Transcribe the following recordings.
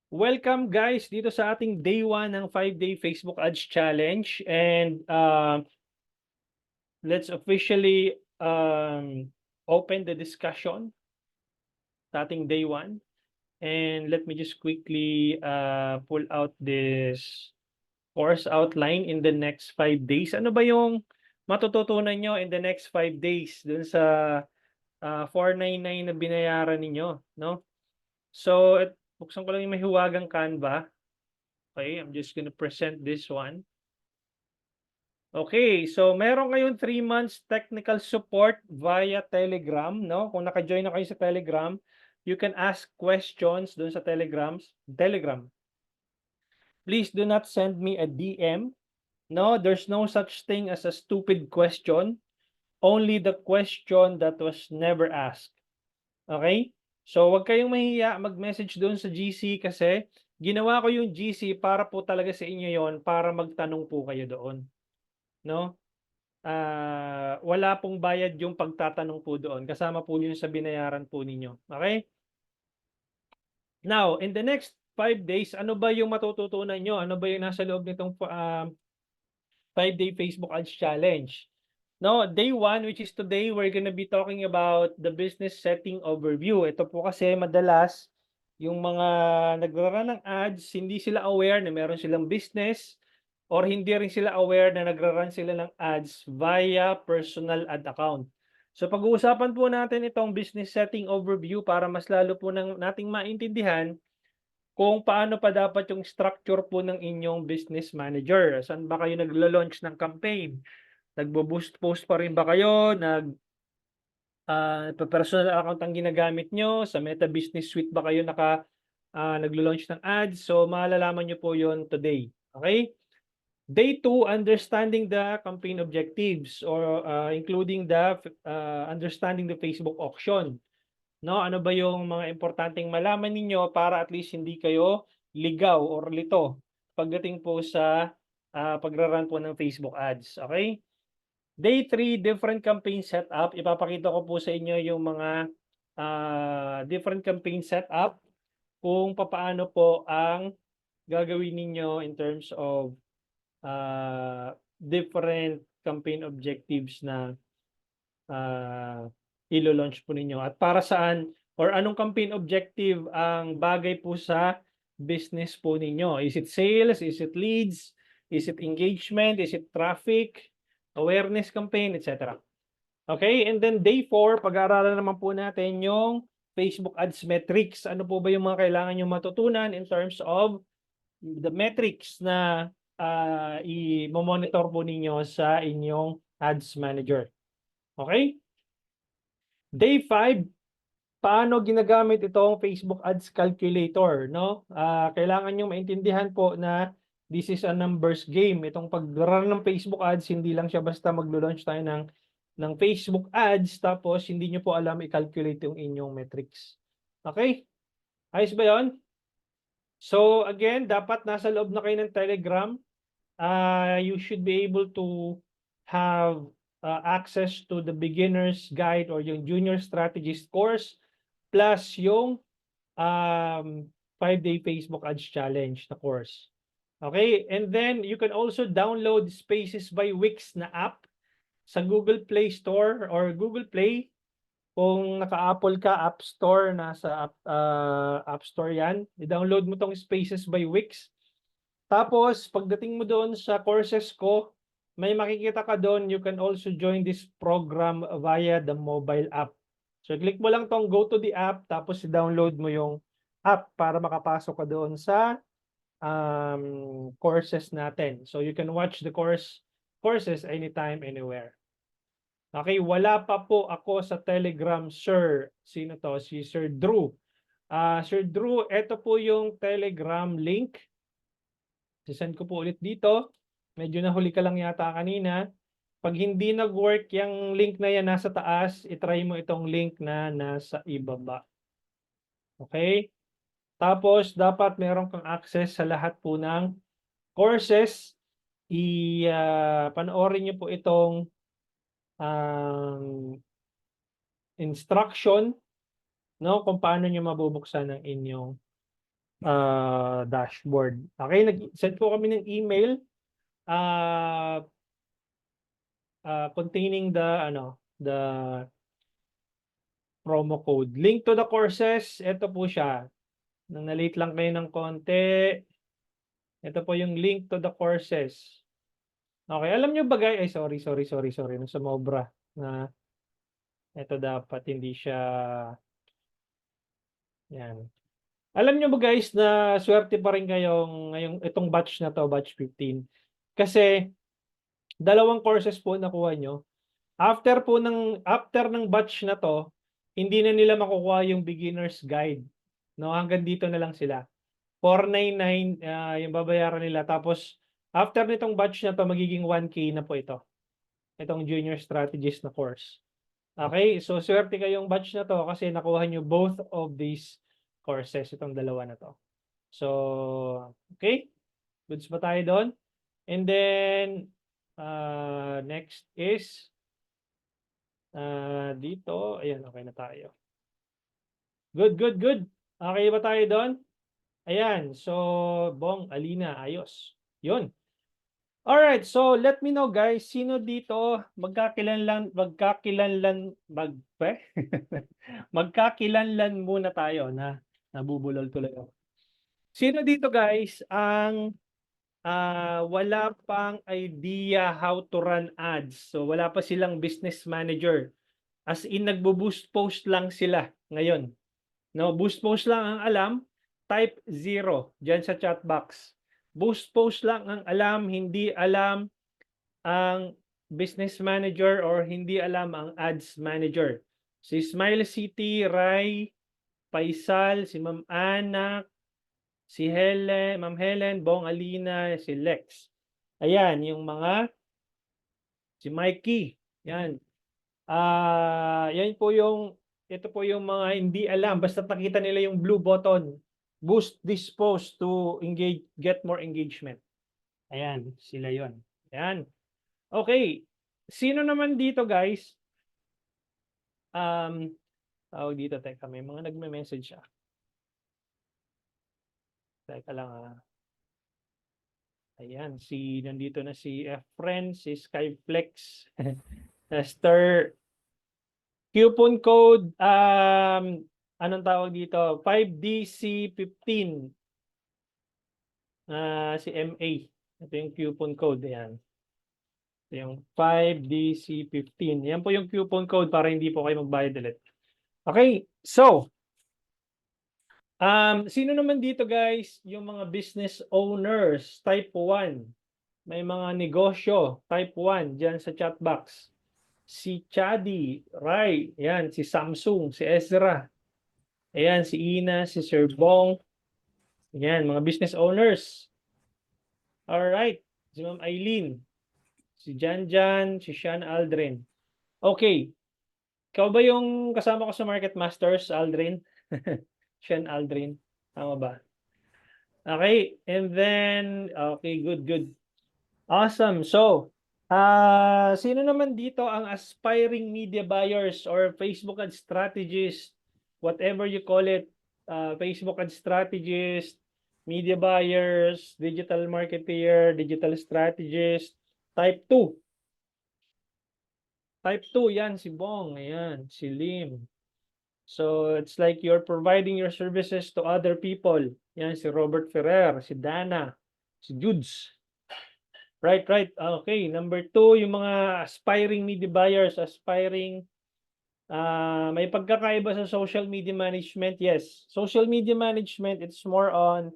Welcome guys dito sa ating day 1 ng 5-day Facebook Ads Challenge and let's officially open the discussion sa ating day 1 and let me just quickly pull out this course outline in the next 5 days. Ano ba yung matututunan nyo in the next 5 days dun sa 499 na binayaran ninyo, no? So, buksan ko lang yung mahiwagang Canva. Okay, I'm just gonna present this one. Okay, so meron kayong 3 months technical support via Telegram, no? Kung naka-join na kayo sa Telegram, you can ask questions doon sa Telegram. Please do not send me a DM. No, there's no such thing as a stupid question. Only the question that was never asked. Okay? So, wag kayong mahiya mag-message doon sa GC kasi ginawa ko yung GC para po talaga sa inyo yon para magtanong po kayo doon. No? Wala pong bayad yung pagtatanong po doon. Kasama po yun sa binayaran po ninyo. Okay? Now, in the next 5 days, ano ba yung matututunan nyo? Ano ba yung nasa loob nitong 5-day Facebook Ads Challenge? No, day 1, which is today, we're gonna be talking about the business setting overview. Ito po kasi madalas, yung mga nagra-run ng ads, hindi sila aware na meron silang business or hindi rin sila aware na nagra-run sila ng ads via personal ad account. So pag-uusapan po natin itong business setting overview para mas lalo po nating maintindihan kung paano pa dapat yung structure po ng inyong business manager. Saan ba kayo naglo-launch ng campaign? Nagbo-boost post pa rin ba kayo? Personal account ang ginagamit nyo? Sa Meta Business Suite ba kayo naglo-launch ng ads? So malalaman nyo po yon today. Okay? Day 2, understanding the campaign objectives or including the understanding the Facebook auction. No, ano ba yung mga importanteng malaman ninyo para at least hindi kayo ligaw or lito pagdating po sa pagra-run po ng Facebook ads. Okay? Day 3, different campaign setup. Ipapakita ko po sa inyo yung mga different campaign setup kung papaano po ang gagawin ninyo in terms of different campaign objectives na ilo-launch po ninyo at para saan or anong campaign objective ang bagay po sa business po ninyo. Is it sales? Is it leads? Is it engagement? Is it traffic? Awareness campaign, etc. Okay, and then day 4, pag-aaralan naman po natin yung Facebook Ads metrics. Ano po ba yung mga kailangan nyo matutunan in terms of the metrics na i-monitor po ninyo sa inyong ads manager. Okay? Day 5, paano ginagamit itong Facebook Ads Calculator, no? Kailangan niyo maintindihan po na this is a numbers game. Itong pag-run ng Facebook Ads, hindi lang siya basta maglo-launch tayo ng Facebook Ads tapos hindi niyo po alam i-calculate yung inyong metrics. Okay? Ayos ba 'yon? So again, dapat nasa loob na kayo ng Telegram. You should be able to have access to the beginner's guide or yung junior strategist course plus yung 5-day Facebook Ads Challenge na course. Okay? And then you can also download Spaces by Wix na app sa Google Play Store or Google Play. Kung naka-Apple ka, App Store, nasa App Store yan. I-download mo tong Spaces by Wix. Tapos, pagdating mo doon sa courses ko, may makikita ka doon, you can also join this program via the mobile app. So, click mo lang tong go to the app, tapos i-download mo yung app para makapasok ka doon sa courses natin. So, you can watch the courses anytime, anywhere. Okay, wala pa po ako sa Telegram, sir. Sino to? Si Sir Drew. Sir Drew, ito po yung Telegram link. Sisend ko po ulit dito. Medyo nahuli ka lang yata kanina. Pag hindi nag-work yung link na yan nasa taas, itry mo itong link na nasa ibaba. Okay? Tapos, dapat meron kang access sa lahat po ng courses. Panoorin nyo po itong instruction, no, kung paano nyo mabubuksan ang inyong dashboard. Okay, nag-send po kami ng email containing the promo code. Link to the courses, ito po siya. Nang na-late lang kayo ng konti, ito po yung link to the courses. Okay, alam nyo ba guys, ay sorry, nasa Mobra na ito dapat hindi siya, yan. Alam nyo ba guys na swerte pa rin ngayong itong batch na to, batch 15. Kasi dalawang courses po nakuha nyo. After ng batch na to, hindi na nila makukuha yung beginner's guide. No, hanggang dito na lang sila. 499 yung babayaran nila. Tapos after nitong batch na to, magiging 1K na po ito. Itong junior strategist na course. Okay, so swerte kayong batch na to kasi nakuha nyo both of these courses, itong dalawa na to. So, okay, goods ba tayo doon? And then, next is, dito, ayan, okay na tayo. Good. Okay ba tayo doon? Ayan, so, Bong, Alina, ayos. Yun. Alright, so let me know guys, sino dito magkakilanlan muna tayo na nabubulol tuloy ako. Sino dito guys ang wala pang idea how to run ads? So wala pa silang business manager. As in nagbo-boost post lang sila ngayon. No, boost post lang ang alam, type 0 diyan sa chat box. Boost post lang ang alam, hindi alam ang business manager or hindi alam ang ads manager. Si Smile City, Rai, Paisal, si Ma'am Ana, si Ma'am Helen, Bong Alina, si Lex. Ayan, yung mga si Mikey. Yan. Yan po ito po yung mga hindi alam. Basta nakita nila yung blue button. Boost this post to get more engagement. Ayan, sila yon. Ayan. Okay. Sino naman dito, guys? Tawag dito, teka, may mga nagme-message siya. Teka lang. Ayan, nandito na si Efren, si Skyflex, Esther. Coupon code, anong tawag dito? 5DC15. Si MA. Ito yung coupon code. Ayan. Ito yung 5DC15. Yan po yung coupon code para hindi po kayo magbayad ulit. Okay. So, sino naman dito guys? Yung mga business owners, type 1. May mga negosyo, type 1, dyan sa chat box. Si Chadi, Rai, yan, si Samsung, si Ezra, ayan, si Ina, si Sir Bong, ayan, mga business owners. Alright, si Ma'am Eileen, si Janjan, si Sean Aldrin. Okay, ikaw ba yung kasama ko sa Market Masters, Aldrin? Sean Aldrin, tama ba? Okay, and then, okay, good. Awesome, so, sino naman dito ang aspiring media buyers or Facebook ad strategist, whatever you call it, Facebook ad strategist, media buyers, digital marketer, digital strategist, type 2. Type 2, yan, si Bong, ayan, si Lim. So, it's like you're providing your services to other people. Yan, si Robert Ferrer, si Dana, si Judes. Right. Okay. Number 2, yung mga aspiring media buyers, may pagkakaiba sa social media management. Yes. Social media management, it's more on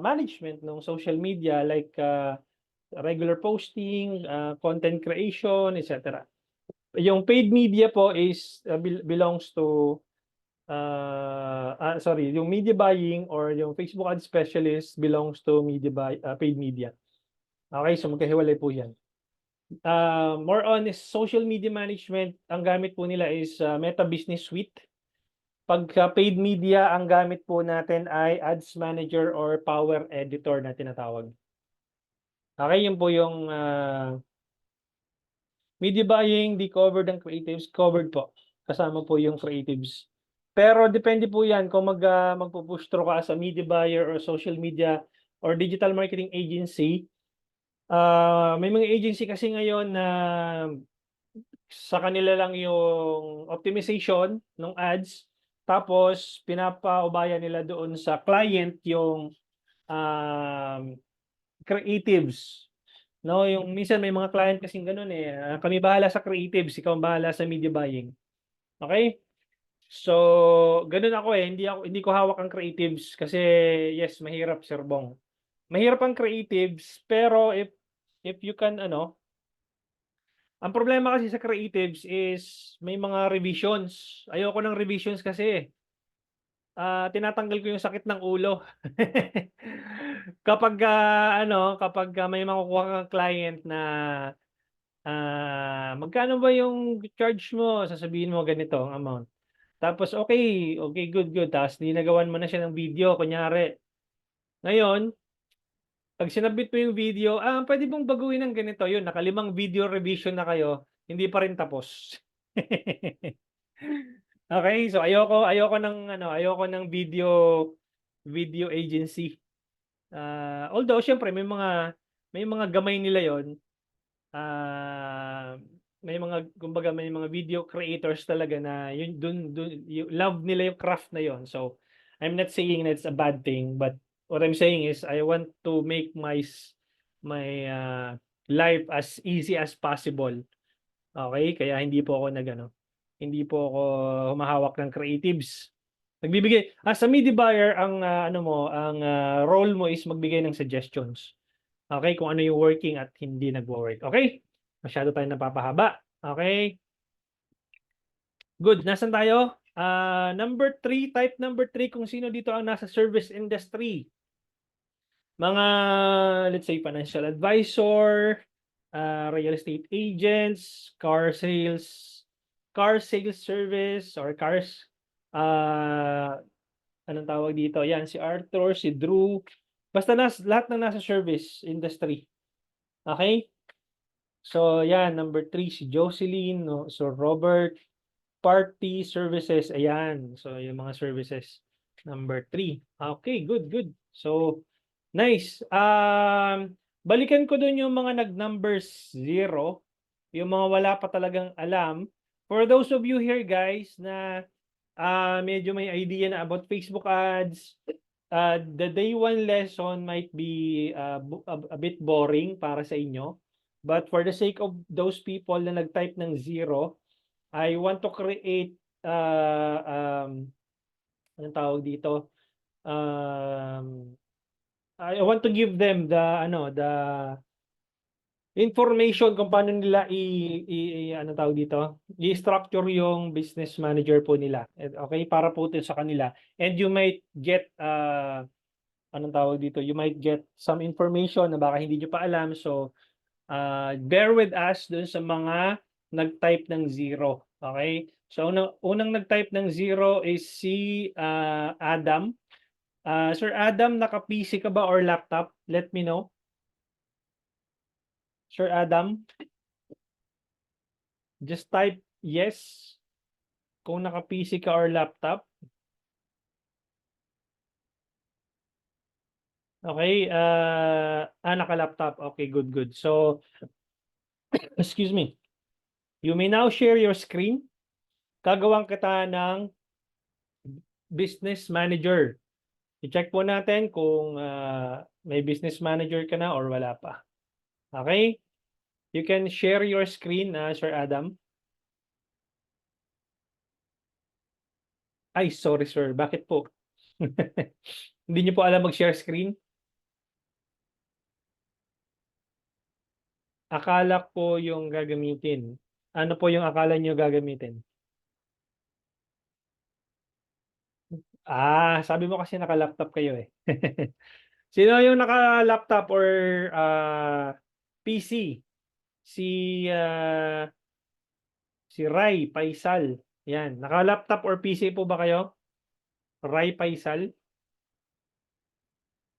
management ng social media like regular posting, content creation, etc. Yung paid media po is belongs to yung media buying or yung Facebook ad specialist belongs to paid media. Okay, so magkahiwalay po yan. More on is social media management, ang gamit po nila is Meta Business Suite. Pagka paid media, ang gamit po natin ay Ads Manager or Power Editor na tinatawag. Okay, yun po yung media buying, di covered ang creatives, covered po. Kasama po yung creatives Pero depende po yan kung magpo-push through ka as a media buyer or social media or digital marketing agency. May mga agency kasi ngayon na sa kanila lang yung optimization ng ads, tapos pinapaubaya nila doon sa client yung um, creatives. No, yung minsan may mga client kasing gano'n eh. Kami bahala sa creatives, ikaw ang bahala sa media buying. Okay? So, gano'n ako eh. Hindi ko hawak ang creatives kasi yes, mahirap Sir Bong. Mahirap ang creatives pero if you can ang problema kasi sa creatives is may mga revisions. Ayoko ng revisions kasi eh. Tinatanggal ko yung sakit ng ulo. Kapag may makukuha kang client na magkano ba yung charge mo? Sasabihin mo ganito ang amount. Tapos okay, okay, good, good. Tapos ninagawan mo na siya ng video, kunyari. Ngayon, pag sinabit mo yung video, pwede mong baguhin ng ganito. Yun, nakalimang video revision na kayo, hindi pa rin tapos. Okay, so ayoko ng video agency. Although siyempre may mga gamay nila 'yon. May mga kumbaga may mga video creators talaga na yun dun yung love nila yung craft na 'yon. So, I'm not saying that's a bad thing, but what I'm saying is I want to make my life as easy as possible. Okay, kaya hindi po ako humahawak ng creatives. As a media buyer ang role mo is magbigay ng suggestions. Okay, kung ano yung working at hindi nagwo-work. Okay? Masyado tayong napapahaba. Okay? Good. Nasaan tayo? Type number 3 kung sino dito ang nasa service industry. Mga, let's say, financial advisor, real estate agents, car sales service, or cars, anong tawag dito? Yan, si Arthur, si Drew. Basta lahat ng nasa service industry. Okay? So, yan, number 3, si Jocelyn, no? So, Robert, party services, ayan. So, yung mga services. Number 3. Okay, good, good. So, nice. Balikan ko dun yung mga nag-numbers 0, yung mga wala pa talagang alam. For those of you here, guys, na medyo may idea na about Facebook ads, the day 1 lesson might be a bit boring para sa inyo. But for the sake of those people na nag-type ng 0, I want to create anong tawag dito? I want to give them the information kung paano nila anong tawag dito? I-structure yung business manager po nila. Okay, para po ito sa kanila. And you might get anong tawag dito? You might get some information na baka hindi nyo pa alam. So, bear with us dun sa mga nag-type ng 0. Okay? So, unang nag-type ng 0 is si Adam. Sir Adam, naka-PC ka ba or laptop? Let me know. Sir Adam, just type yes kung naka-PC ka or laptop. Okay, naka-laptop. Okay, good, good. So, excuse me. You may now share your screen. Gagawan kita ng business manager. I-check po natin kung may business manager ka na or wala pa. Okay? You can share your screen, Sir Adam. Ay, sorry sir. Bakit po? Hindi niyo po alam mag-share screen? Akala ko yung gagamitin. Ano po yung akala niyo gagamitin? Sabi mo kasi naka-laptop kayo eh. Sino yung naka-laptop or PC? Si si Rai Paisal. Yan, naka-laptop or PC po ba kayo? Rai Paisal.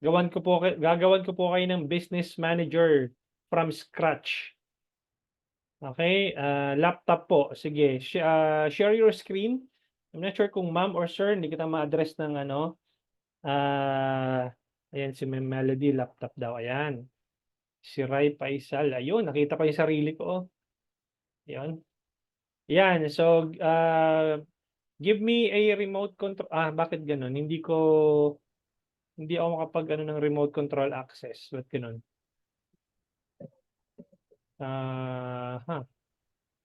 Gagawan ko po kayo ng business manager from scratch. Okay, laptop po. Sige, share your screen. I'm not sure kung ma'am or sir, hindi kita ma-address ng ano. Ayan si Ma'am Melody, laptop daw. Ayan. Si Rai Paisal. Ayun, nakita ko yung sarili ko. Oh. Ayan. Yan. So, give me a remote control. Bakit ganun? Hindi ako makapag ano ng remote control access. Ba't ganun?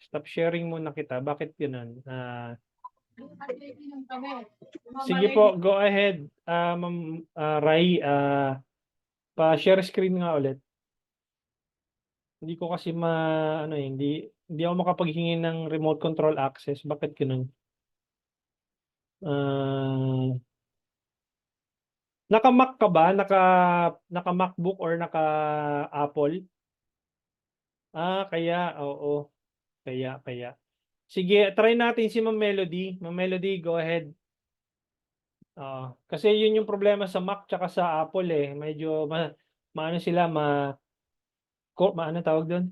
Stop sharing muna kita. Bakit ganun? Sige po, go ahead. Ma'am Rai, pa-share screen nga ulit. Hindi ko kasi hindi ako makapaghingi ng remote control access. Bakit ganun? Naka-Mac ka ba? Naka-MacBook or naka-Apple? Kaya, oo. Kaya. Sige, try natin si Ma'am Melody. Ma'am Melody, go ahead. Kasi yun yung problema sa Mac tsaka sa Apple eh. Medyo maano sila, ano tawag doon?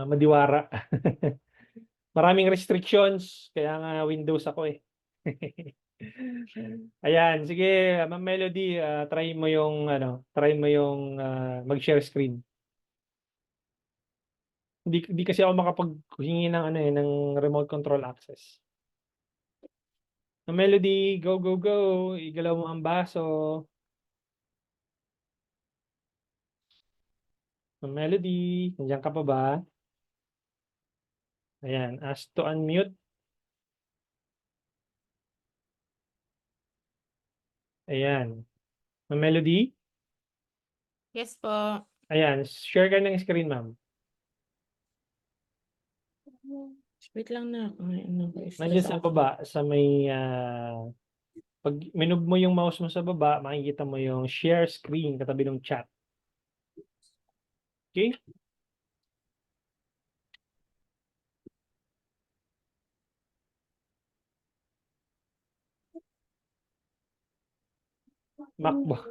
Madiwara. Maraming restrictions, kaya nga Windows ako eh. Ayan, sige, Ma'am Melody, try mo yung mag-share screen. Hindi kasi ako makapaghingi ng remote control access. Ma'am Melody, go. Igalaw mo ang baso. Ma'am Melody, nandiyan ka pa ba? Ayan, ask to unmute. Ayan. Ma'am Melody? Yes po. Ayan, share ka ng screen, ma'am. Wait lang na. Nandiyan sa baba, sa may, pag minove mo yung mouse mo sa baba, makikita mo yung share screen katabi ng chat. Okay? MacBook.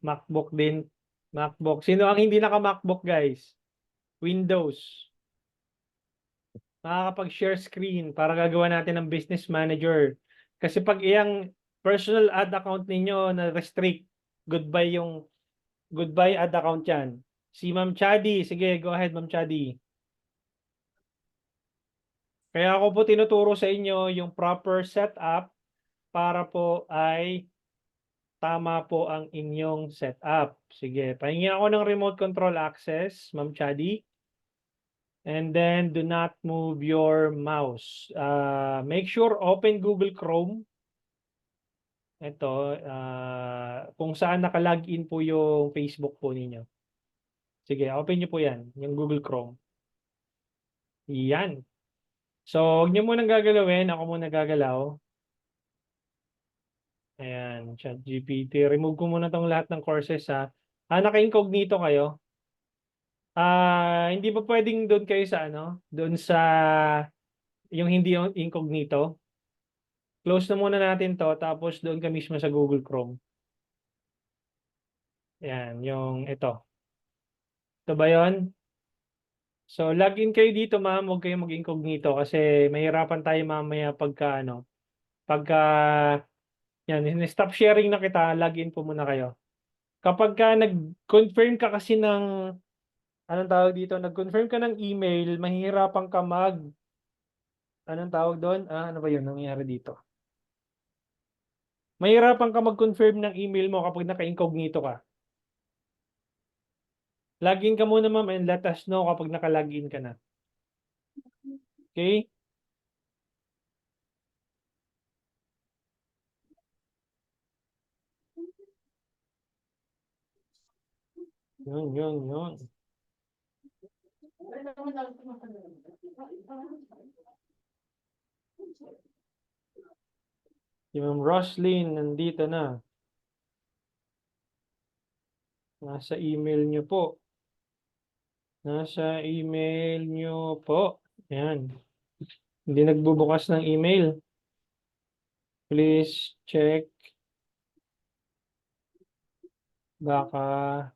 MacBook din. MacBook. Sino ang hindi naka-MacBook, guys? Windows. Makakapag-share screen para gagawa natin ng business manager. Kasi pag iyang personal ad account ninyo na restrict, goodbye ad account yan. Si Ma'am Chadi, sige, go ahead, Ma'am Chadi. Kaya ako po tinuturo sa inyo yung proper setup para po ay tama po ang inyong setup. Sige, pahingi ako ng remote control access, Ma'am Chadi. And then do not move your mouse. Make sure open Google Chrome. Ito, kung saan naka-login po yung Facebook po ninyo. Sige, open nyo po yan, yung Google Chrome. Yan. So, huwag nyo munang gagalawin. Ako muna gagalaw. Ayan, ChatGPT. Remove ko muna tong lahat ng courses ha. Naka-incognito kayo. Hindi ba pwedeng doon kayo sa doon sa yung hindi yung incognito? Close na muna natin to, tapos doon ka mismo sa Google Chrome. Ayan, yung ito. Ito ba yun? So, login kayo dito, ma'am. Huwag kayong mag-incognito kasi mahirapan tayo mamaya pagka, yan, stop sharing na kita, login po muna kayo. Kapag ka nag-confirm ka kasi anong tawag dito, nag-confirm ka ng email, mahihirapan ka anong tawag doon? Ano ba yun, nangyayari dito? Mahirapan ka mag-confirm ng email mo kapag naka-incognito ka. Login ka muna, ma'am, and let us know kapag naka-login ka na. Okay? Yun. Si Ma'am Roslyn, nandito na. Nasa email nyo po. Nasa email nyo po. Yan. Hindi nagbubukas ng email. Please check. Baka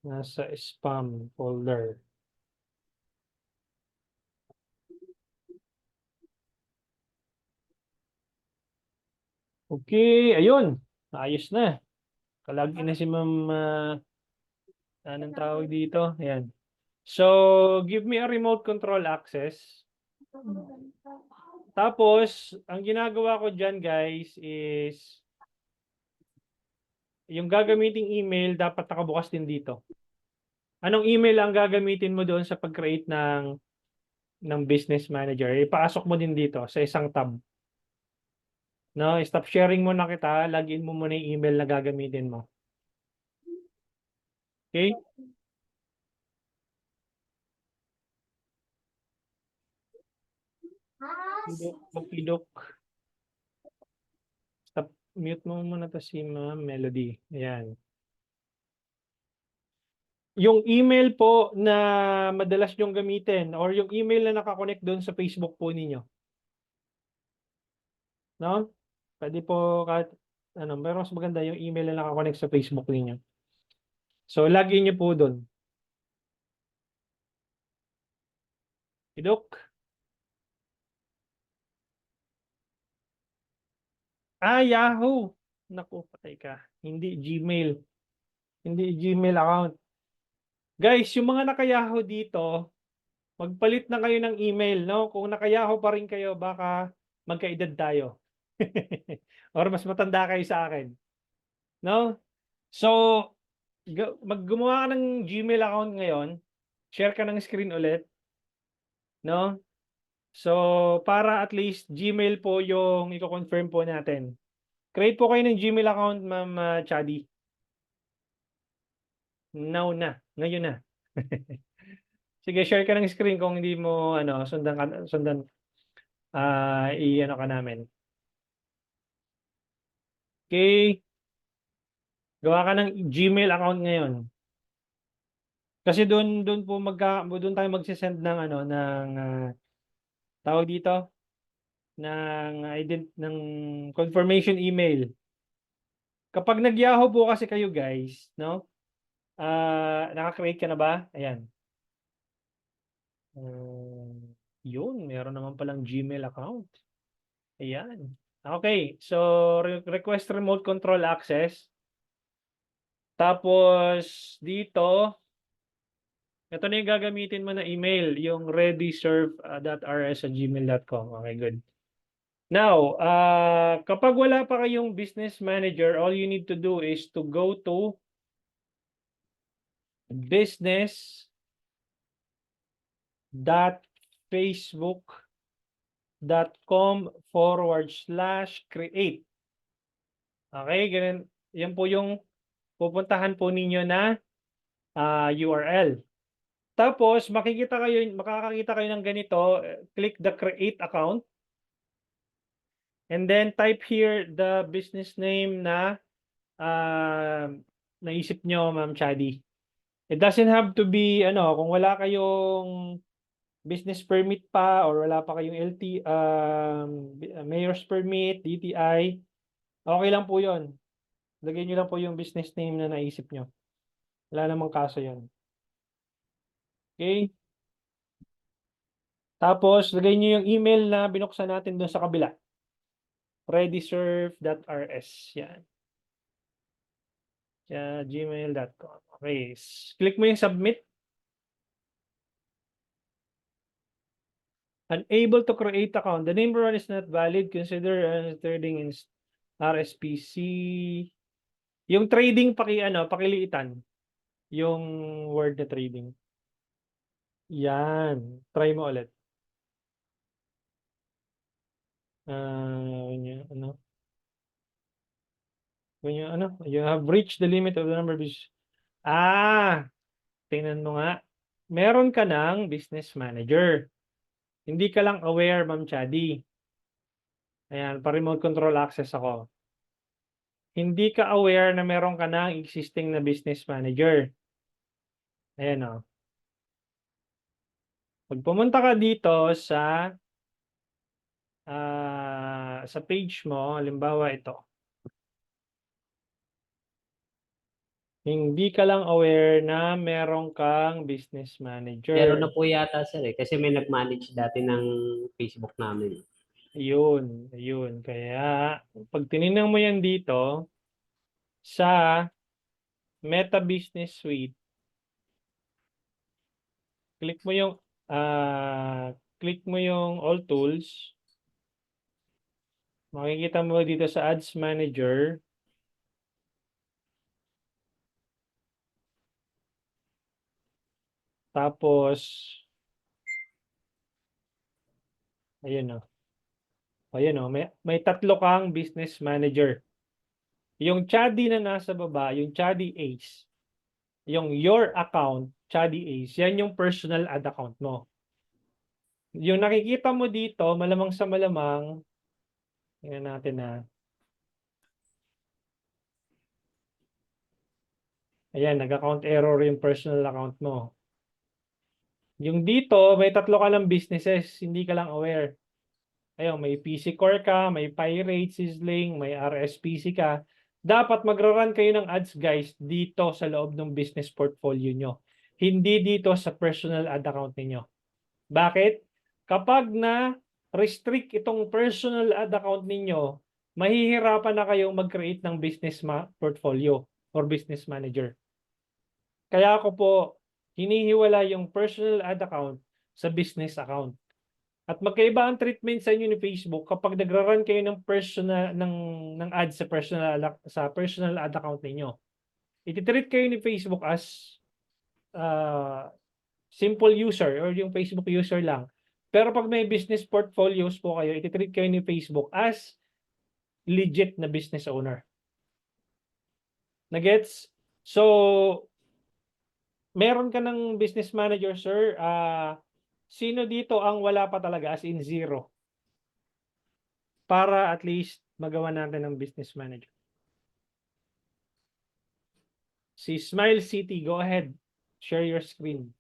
nasa spam folder. Okay, ayun. Ayos na. Kalagin na si Ma'am, anong tawag dito? Ayan. So, give me a remote control access. Tapos, ang ginagawa ko dyan, guys, is yung gagamiting email dapat nakabukas din dito. Anong email ang gagamitin mo doon sa pag-create ng business manager? Ipasok mo din dito sa isang tab. No, stop sharing mo na kita, login mo muna yung email na gagamitin mo. Okay? Okidok. Stop, mute mo muna to si Ma'am Melody. Ayan. Yung email po na madalas nyong gamitin or yung email na nakakonect doon sa Facebook po ninyo. No? Pwede po kahit ano, pero mas maganda yung email na nakakonect sa Facebook ninyo. So, login nyo po doon. Idok. Yahoo! Naku, patay ka. Hindi Gmail. Hindi Gmail account. Guys, yung mga naka-Yahoo dito, magpalit na kayo ng email, no? Kung naka-Yahoo pa rin kayo, baka magkaedad tayo. Or mas matanda kayo sa akin. No? So, gumawa ka ng Gmail account ngayon, share ka ng screen ulit, no? So, para at least Gmail po yung i-confirm po natin. Create po kayo ng Gmail account, Ma'am Chadi. Now na. Ngayon na. Sige, share ka ng screen kung hindi mo ano, sundan i-ano ka namin. Okay. Gawa ka ng Gmail account ngayon. Kasi doon po doon tayo magse-send ng ano ng tawag dito ng confirmation email. Kapag nag-Yahoo po kasi kayo, guys, no? Naka-create ka na ba? Ayan. Yun, meron naman palang Gmail account. Ayan. Okay, so request remote control access. Tapos dito, ito na yung gagamitin mo na email, yung readyserve.rs@gmail.com. Okay, good. Now, kapag wala pa kayong business manager, all you need to do is to go to business.facebook.com/create. Okay, ganun. Yan po yung pupuntahan po ninyo na URL. Tapos makakakita kayo ng ganito, click the create account. And then type here the business name na naisip nyo, Ma'am Chadi. It doesn't have to be ano, kung wala kayong business permit pa or wala pa kayong mayor's permit, DTI, okay lang po 'yon. Lagyan niyo lang po yung business name na naisip nyo. Wala namang kaso 'yon. Okay? Tapos, lagay niyo yung email na binuksan natin doon sa kabila. readyserve.rs. Yan. Gmail.com. Okay. Click mo yung submit. Unable to create account. The name run is not valid. Consider trading in RSPC. Yung trading pakiliitan. Yung word na trading. Yan. Try mo ulit. Ano? You have reached the limit of the number of tingnan mo nga. Meron ka ng business manager. Hindi ka lang aware, Ma'am Chadi. Ayan, pa-remote control access ako. Hindi ka aware na meron ka ng existing na business manager. Ayan o. Pag pumunta ka dito sa page mo, halimbawa ito. Hindi ka lang aware na meron kang business manager. Meron na po yata, sir, kasi may nag-manage dati ng Facebook namin. Ayun. Kaya, Pag tinignan mo yan dito, sa Meta Business Suite, click mo yung All Tools. Makikita mo dito sa Ads Manager. Tapos, ayun o. Ayun o, may tatlo kang business manager. Yung Chadi na nasa baba, yung Chadi Ace, yung Your Account, Chadi Ace, yan yung personal ad account mo. Yung nakikita mo dito, malamang sa malamang, tingnan natin na. Ayan, nag-account error yung personal account mo. Yung dito, may tatlo ka lang businesses, hindi ka lang aware. Ayun, may PC Core ka, may Pirate, Sizzling, may RSPC ka. Dapat magra-run kayo ng ads guys dito sa loob ng business portfolio nyo. Hindi dito sa personal ad account ninyo. Bakit? Kapag na-restrict itong personal ad account ninyo, mahihirapan na kayong mag-create ng business portfolio or business manager. Kaya ako po, hinihiwala yung personal ad account sa business account. At magkaiba ang treatment sa inyo ni Facebook kapag nagra-run kayo ng personal ng ads sa personal ad account ninyo. Iti-treat kayo ni Facebook as simple user or yung Facebook user lang. Pero pag may business portfolios po kayo, iti-treat kayo ni Facebook as legit na business owner. Nagets? So, meron ka ng business manager, sir. Sino dito ang wala pa talaga as in zero? Para at least magawa natin ng business manager. Si Smile City, go ahead. Share your screen.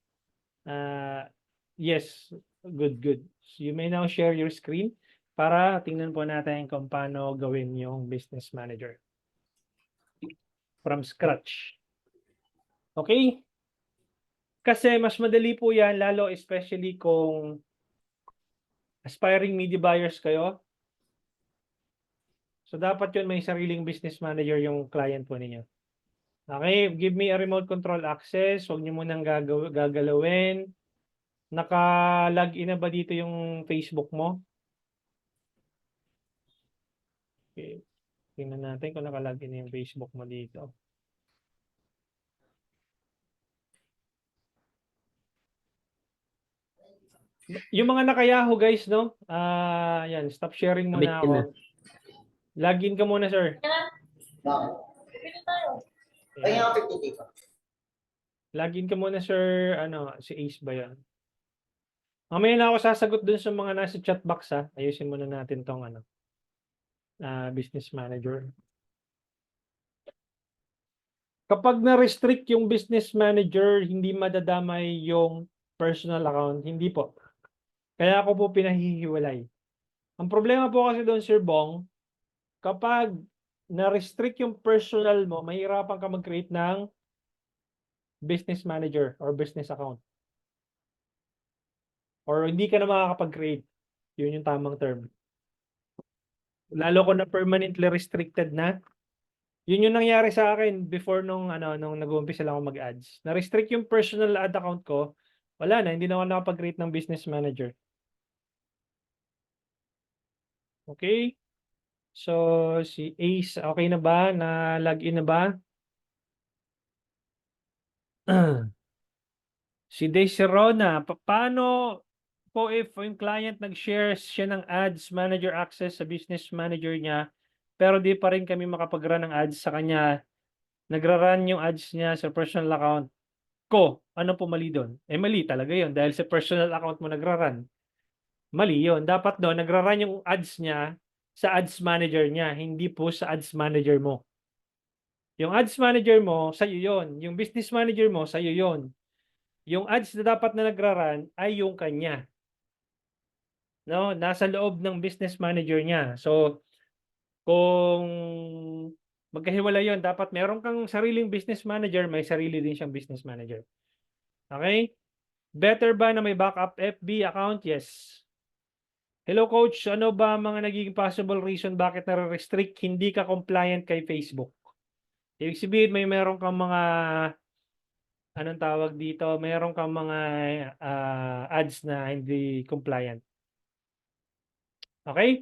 Yes, good. So you may now share your screen para tingnan po natin kung paano gawin yung business manager. From scratch. Okay? Kasi mas madali po yan, lalo especially kung aspiring media buyers kayo. So dapat yun may sariling business manager yung client po ninyo. Okay, give me a remote control access. Huwag niyo munang gagalawin. Naka-login na ba dito yung Facebook mo? Okay. Tingnan natin kung naka-login na yung Facebook mo dito. Yung mga naka-Yahoo guys, no? Yan, stop sharing Kabit muna ko na. ako. Login ka muna, sir. Kaya ako dito. Login ka muna, sir. Ano, si Ace ba yan? Mamaya na ako sasagot dun sa mga nasa chat box, ha? Ayusin muna natin tong business manager. Kapag na-restrict yung business manager, hindi madadamay yung personal account. Hindi po. Kaya ako po pinahihiwalay. Ang problema po kasi doon, Sir Bong, kapag na-restrict yung personal mo, mahirapan ka mag-create ng business manager or business account. Or hindi ka na makakapag-create. Yun yung tamang term. Lalo ko na permanently restricted na. Yun yung nangyari sa akin before nung nag-uumpisa lang ako mag-ads. Na-restrict yung personal ad account ko, wala na, hindi na ako nakapag-create ng business manager. Okay? So, si Ace, okay na ba? Na-login na ba? Si Desirona, paano po if yung client nag-share siya ng ads manager access sa business manager niya, pero di pa rin kami makapag-run ng ads sa kanya, nagra-run yung ads niya sa personal account ko, ano po mali doon? Mali talaga yun dahil sa personal account mo nagra-run. Mali yun. Dapat doon, nagra-run yung ads niya sa ads manager niya, hindi po sa ads manager mo. Yung ads manager mo, sa'yo yun. Yung business manager mo, sa'yo yun. Yung ads na dapat na nagra-run ay yung kanya. No, nasa loob ng business manager niya. So, kung magkahiwalay yun, dapat meron kang sariling business manager, may sarili din siyang business manager. Okay? Better ba na may backup FB account? Yes. Hello coach, ano ba ang mga nagiging possible reason bakit nare-restrict hindi ka compliant kay Facebook? Ibig sabihin may meron kang mga anong tawag dito, meron kang mga ads na hindi compliant. Okay?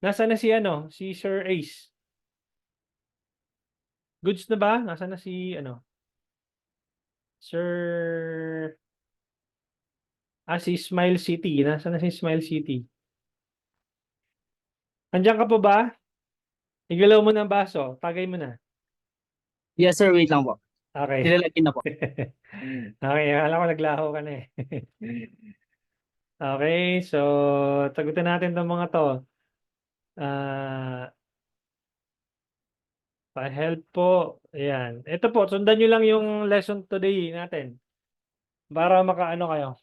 Nasaan na si ano, si Sir Ace? Goods na ba? Nasaan na si ano? Sir si Smile City. Nasaan na si Smile City? Andiyan ka pa ba? Igalaw mo na ang baso. Tagay mo na. Yes, sir. Wait lang po. Okay. Nilalagyan na po. Okay, akala ko naglaho ka na eh. Okay, so sagutin natin 'tong mga 'to. Ah, pa-help po. Ayan. Ito po, sundan niyo lang yung lesson today natin para makaano kayo.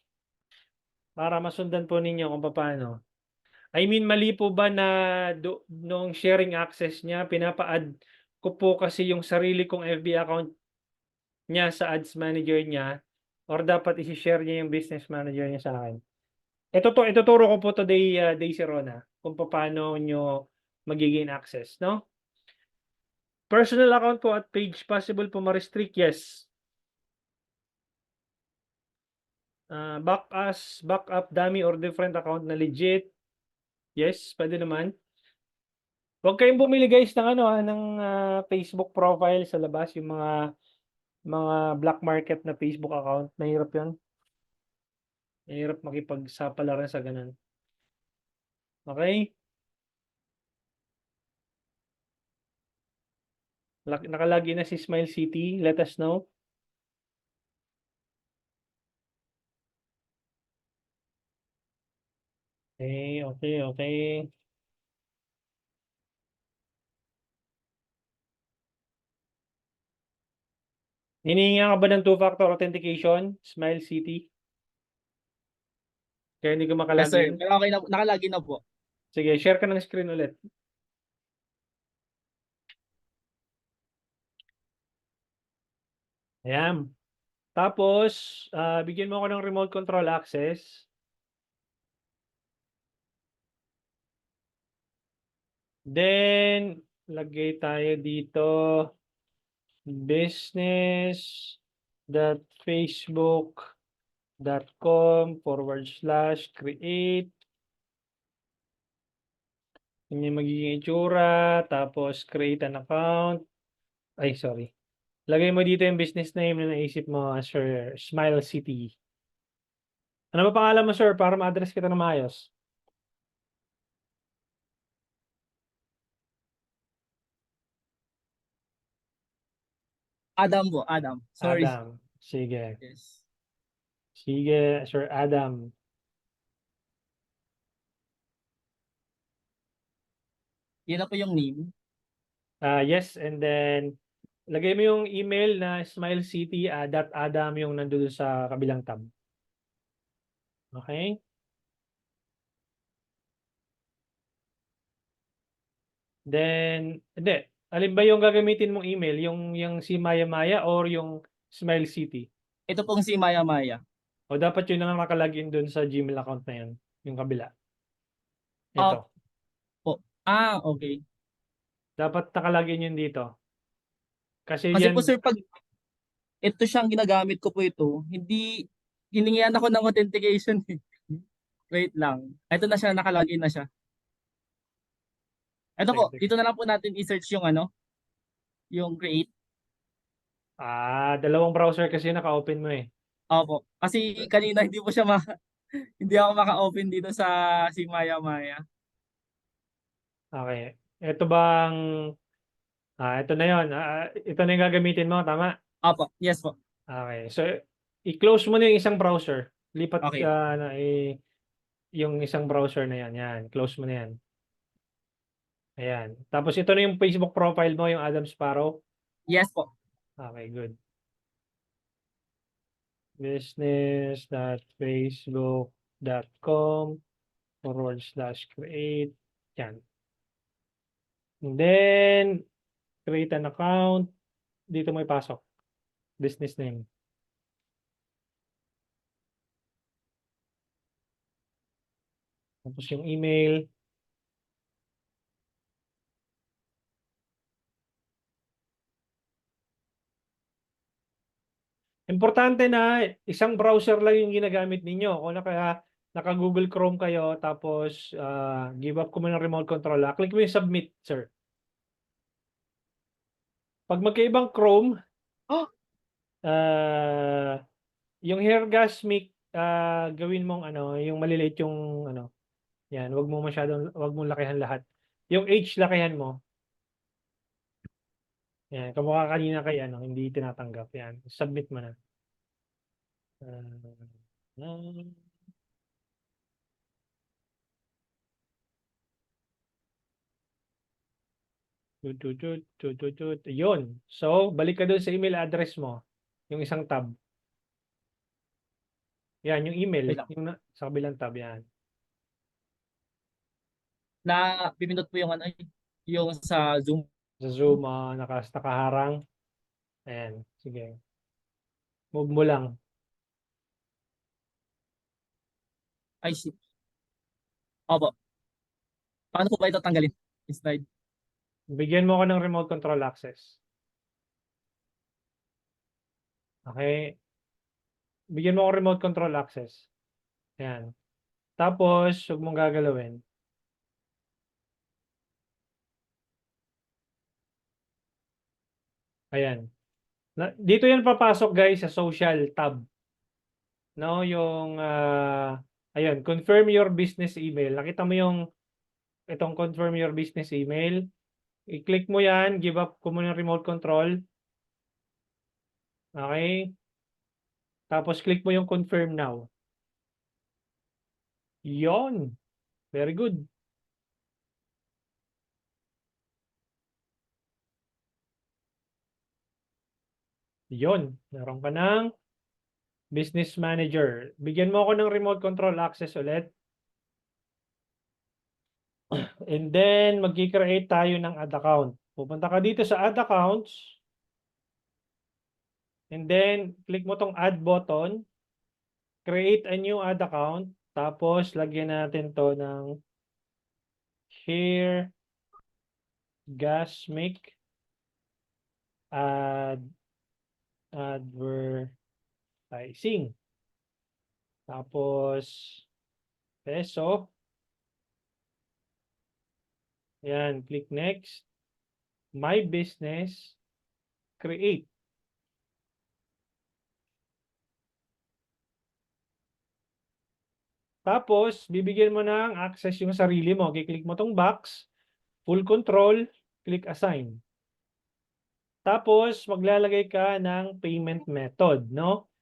Para masundan po ninyo kung papaano. I mean, mali po ba na nung sharing access niya, pinapa-add ko po kasi yung sarili kong FB account niya sa ads manager niya or dapat i-share niya yung business manager niya sa akin? Ituturo ko po today, Daisy Rona, kung paano nyo magiging access, no? Personal account po at page possible po ma-restrict, yes. Backup, dummy or different account na legit. Yes, pwede naman. Huwag kayong bumili guys ng ano ng Facebook profile sa labas, yung mga black market na Facebook account. Mahirap 'yon. Mahirap makipagsapalaran sa ganun. Okay? Nakalagin na si Smile City. Let us know. Okay. Hinihinga ka ba ng two-factor authentication, Smile City? Kaya hindi ka Yes, sir. makalagin? Pero okay na, nakalagin na po. Sige, share ka ng screen ulit. Ayan. Tapos, bigyan mo ako ng remote control access. Then, lagay tayo dito, business.facebook.com/create. Yun yung magiging itsura. Tapos, create an account. Ay, sorry. Lagay mo dito yung business name na naisip mo, Sir Smile City. Ano ba pangalan mo, sir, para ma-address kita ng maayos? Adam po. Adam. Sorry. Adam. Sige. Yes. Sige, Sir Adam. Yan na po yung name. Yes, and then lagay mo yung email na smilecity.adam yung nandoon sa kabilang tab. Okay? Then, hindi. Alin ba yung gagamitin mong email? Yung si Maya Maya or yung Smile City? Ito pong si Maya Maya. O dapat yun ang nakalagin doon sa Gmail account na yun, yung kabila. Ito. Po. Okay. Dapat nakalagin yun dito. Kasi Kasi yan, po, sir, pag ito siyang ginagamit ko po ito, hindi, hiningian ako ng authentication. Wait lang. Ito na siya, nakalagin na siya. Ito po, dito na lang po natin i-search yung yung create. dalawang browser kasi naka-open mo eh. Opo. Kasi kanina hindi po siya hindi ako maka-open dito sa si Maya Maya. Okay. Ito bang, ito na yon. Ito na yung gagamitin mo, tama? Opo. Yes po. Okay. So, i-close mo na yung isang browser. Lipat Okay. ka na yung isang browser na yan. Yan. Close mo na yan. Ayan. Tapos ito na yung Facebook profile mo, yung Adam Sparrow. Yes po. Okay, good. business.facebook.com/create. Yan. And then, create an account. Dito mo ipasok. Business name. Tapos yung email. Importante na isang browser lang yung ginagamit ninyo. Kung naka-Google Chrome kayo, tapos give up ko muna ng remote control. Click mo yung submit, sir. Pag magkaibang Chrome, Oh! yung Hairgasmic, gawin mong yung maliliit yung yan, wag mong lakihan lahat. Yung H lakihan mo. Yan, kamukha kanina kay hindi tinatanggap. Yan, submit mo na. Yun. So, balik ka doon sa email address mo. Yung isang tab. Yan, yung email. Wait lang. Yung sa kabilang tab, yan. Na pipindot po yung yung sa Zoom. Sa Zoom, nakaharang. Ayan, sige. Move mo lang. Ay, shit. Opo. Paano po ba ito tanggalin? Slide. Bigyan mo ko ng remote control access. Okay. Bigyan mo ko remote control access. Ayan. Tapos, huwag mong gagalawin. Ayan. Dito yan papasok guys sa social tab. No, yung ayun, confirm your business email. Nakita mo yung itong confirm your business email. I-click mo yan, give up ko muna ng remote control. Okay? Tapos click mo yung confirm now. Yon. Very good. Yon. Meron ka ng business manager. Bigyan mo ako ng remote control access ulit. And then, mag-create tayo ng ad account. Pupunta ka dito sa ad accounts. And then, click mo tong add button. Create a new ad account. Tapos, lagyan natin to ng Hairgasmic advertising. Tapos, peso. Yan, click next. My business. Create. Tapos, bibigyan mo ng access yung sarili mo. Kiklik mo tong box, full control, click assign. Tapos, maglalagay ka ng payment method, no?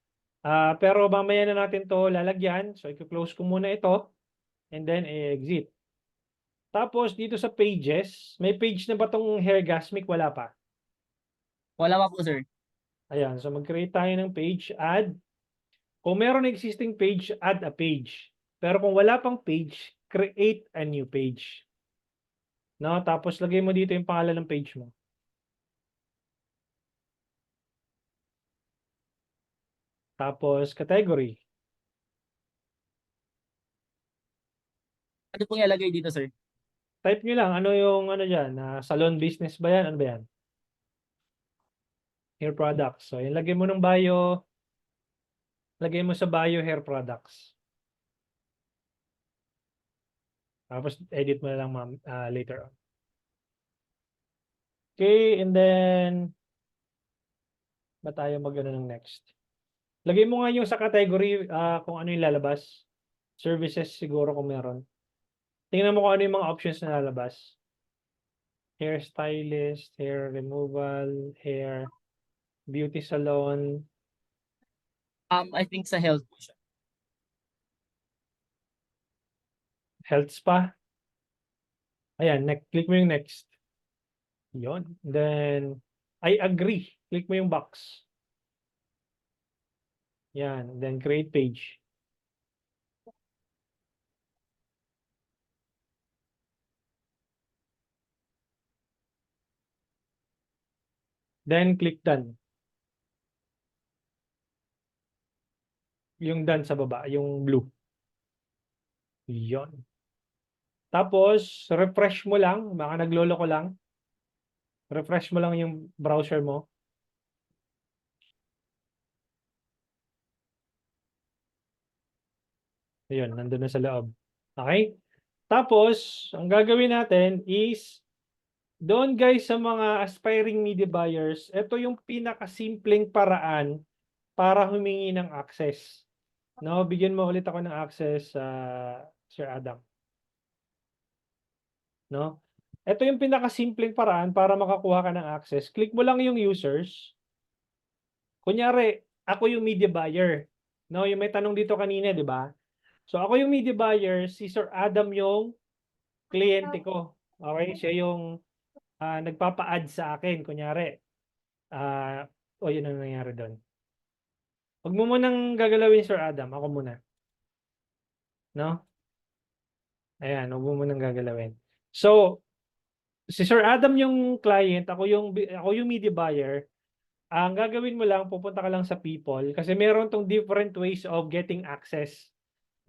Pero mamaya na natin to lalagyan. So, i-close ko muna ito and then exit. Tapos, dito sa pages, may page na ba tong Hairgasmic? Wala pa. Wala pa po, sir. Ayan, so mag-create tayo ng page, add. Kung meron existing page, add a page. Pero kung wala pang page, create a new page. No? Tapos lagay mo dito yung pangalan ng page mo. Tapos category. Ano pong ilalagay dito, sir? Type nyo lang, ano yung dyan? Salon business ba yan? Ano ba yan? Hair products. So, yung lagay mo ng bio. Lagay mo sa bio hair products. Tapos edit mo na lang later on. Okay, and then ba tayo ng next? Lagay mo nga yung sa category kung ano yung lalabas. Services siguro kung meron. Tingnan mo kung ano yung mga options na lalabas. Hair stylist, hair removal, hair beauty salon. I think sa health po siya. Health spa. Ayan, click mo yung next. Yon. Then, I agree. Click mo yung box. Yan. Then, create page. Then, click done. Yung done sa baba, yung blue. Yon. Tapos, refresh mo lang. Baka nagloloko lang. Refresh mo lang yung browser mo. Ayun, nandun na sa loob. Okay? Tapos, ang gagawin natin is, doon guys sa mga aspiring media buyers, ito yung pinakasimpleng paraan para humingi ng access. No, bigyan mo ulit ako ng access sa Sir Adam. No? Ito yung pinakasimpleng paraan para makakuha ka ng access. Click mo lang yung users. Kunyari, ako yung media buyer. No, yung may tanong dito kanina, di ba? So ako yung media buyer, si Sir Adam yung kliyente ko. Okay? Siya yung nagpapa-add sa akin. Kunyari, yun ang nangyari doon. Huwag mo munang gagalawin, Sir Adam. Ako muna. No? Ayan, huwag mo munang gagalawin. So, si Sir Adam yung client, ako yung media buyer. Ang gagawin mo lang, pupunta ka lang sa people kasi meron tong different ways of getting access.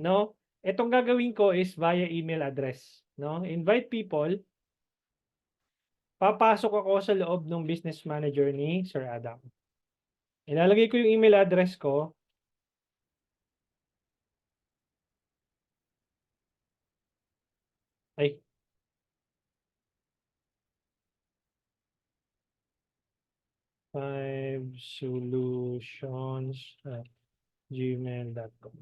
No? Itong gagawin ko is via email address. No? Invite people. Papasok ako sa loob ng business manager ni Sir Adam. Ilalagay ko yung email address ko. Ay. fivesolutions@gmail.com.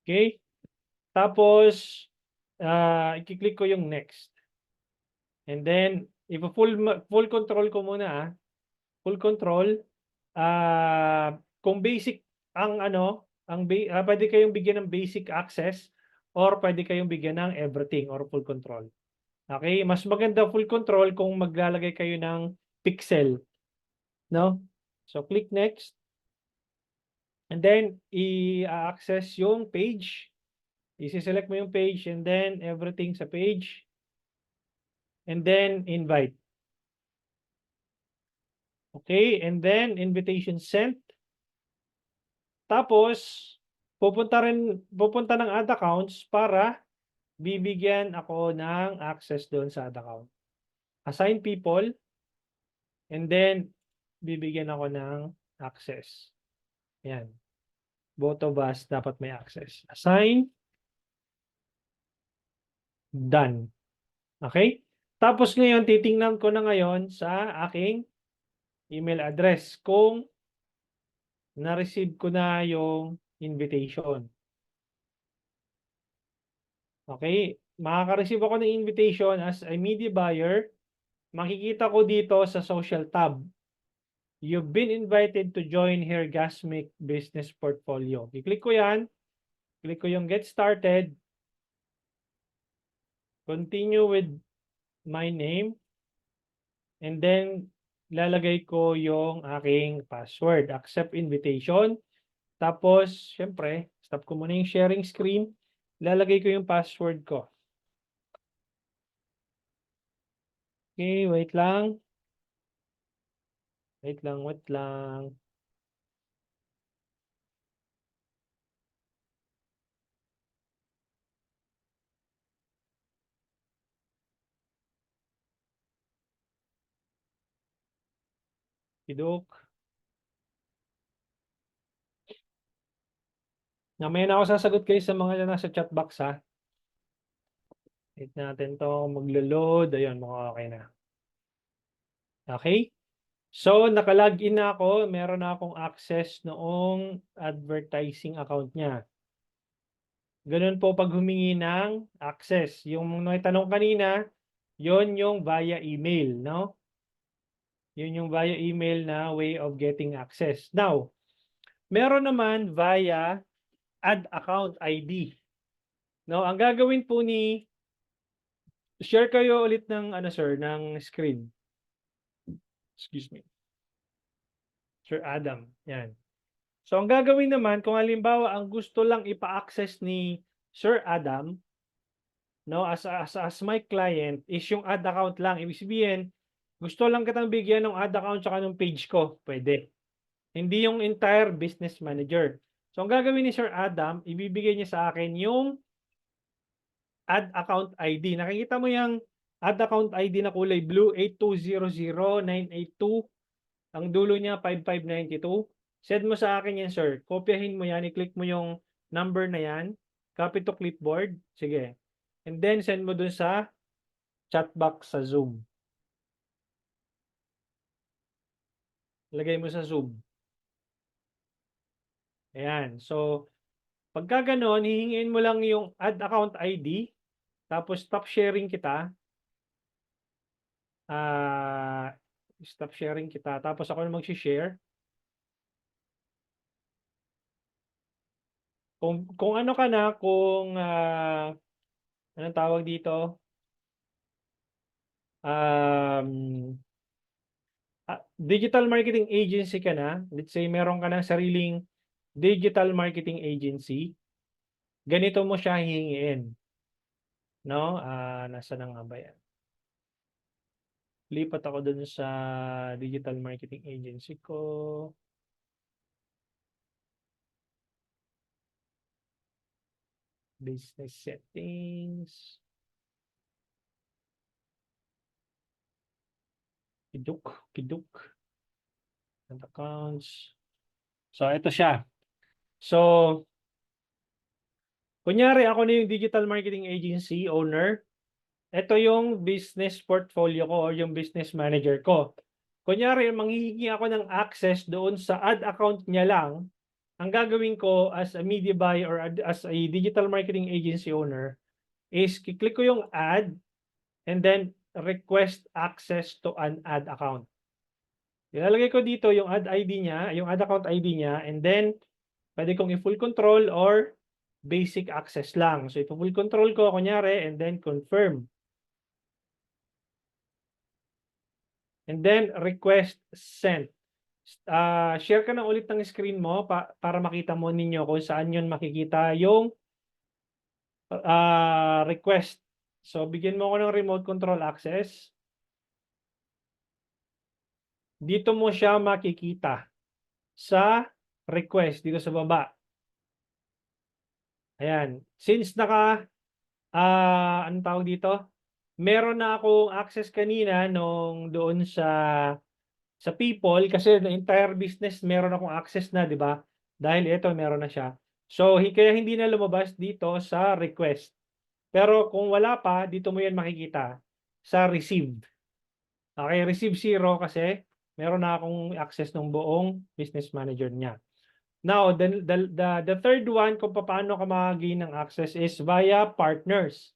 Okay? Tapos, i-click ko yung next. And then, full control ko muna. Full control. Kung basic ang pwede kayong bigyan ng basic access or pwede kayong bigyan ng everything or full control. Okay? Mas maganda full control kung maglalagay kayo ng pixel. No? So, click next. And then, i-access yung page. I-select mo yung page and then everything sa page. And then, invite. Okay? And then, invitation sent. Tapos, pupunta ng ad accounts para bibigyan ako ng access doon sa ad account. Assign people. And then, bibigyan ako ng access. Yan. Both of us dapat may access. Assign. Done. Okay? Tapos ngayon, titingnan ko na ngayon sa aking email address kung na-receive ko na yung invitation. Okay? Makaka-receive ako ng invitation as a media buyer. Makikita ko dito sa social tab. You've been invited to join Hergasmic Business Portfolio. I-click ko yan. Click ko yung Get Started. Continue with my name. And then, lalagay ko yung aking password. Accept invitation. Tapos, syempre, stop ko muna yung sharing screen. Lalagay ko yung password ko. Okay, wait lang. Wait lang. Pidok. Namaya na ako sasagot kayo sa mga nasa chat box ha. Wait natin to maglo-load. Ayun, mukhang okay na. Okay? So, nakalagin na ako. Meron na akong access noong advertising account niya. Ganun po pag humingi ng access. Yung may tanong kanina, yon yung via email, no? Yun yung via email na way of getting access. Now, meron naman via ad account ID. No, ang gagawin po share kayo ulit ng ng screen. Excuse me. Sir Adam, yan. So ang gagawin naman kung halimbawa ang gusto lang ipa-access ni Sir Adam, no, as my client is yung ad account lang. Ibig sabihin, gusto lang kitang bigyan ng ad account tsaka ng page ko, pwede. Hindi yung entire business manager. So ang gagawin ni Sir Adam, ibibigay niya sa akin yung add account ID. Nakikita mo yung add account ID na kulay blue, 8200982. Ang dulo niya, 5592. Send mo sa akin yan, sir. Kopyahin mo yan. I-click mo yung number na yan. Copy to clipboard. Sige. And then, send mo dun sa chat box sa Zoom. Lagay mo sa Zoom. Ayan. So, pagka ganon, hihingin mo lang yung add account ID. Tapos, stop sharing kita. Stop sharing kita. Tapos, ako na mag-share. Kung ano ka na, kung anong tawag dito? Digital marketing agency ka na. Let's say meron ka ng sariling digital marketing agency. Ganito mo siya hihingiin. No? Nasa na nga ba yan? Lipat ako dun sa digital marketing agency ko. Business settings. Kiduk. And accounts. So, ito siya. So, kunyari ako na yung digital marketing agency owner. Ito yung business portfolio ko or yung business manager ko. Kunyari, manghihingi ako ng access doon sa ad account niya lang. Ang gagawin ko as a media buyer or as a digital marketing agency owner is kiklik ko yung ad and then request access to an ad account. Ilalagay ko dito yung ad ID niya, yung ad account ID niya, and then pwede kong i-full control or basic access lang. So, i-full control ko, kunyari, and then confirm. And then, request sent. Share ka na ulit ng screen mo para makita mo ninyo kung saan yun makikita yung request. So, bigyan mo ko ng remote control access. Dito mo siya makikita sa request, dito sa baba. Ayan. Since anong tawag dito? Meron na akong access kanina nung doon sa people kasi the entire business meron akong access na, di ba? Dahil ito meron na siya. So, kaya hindi na lumabas dito sa request. Pero kung wala pa, dito mo yan makikita sa received. Okay, receive 0 kasi meron na akong access ng buong business manager niya. Now, the third one kung paano ka mag-gain ng access is via partners.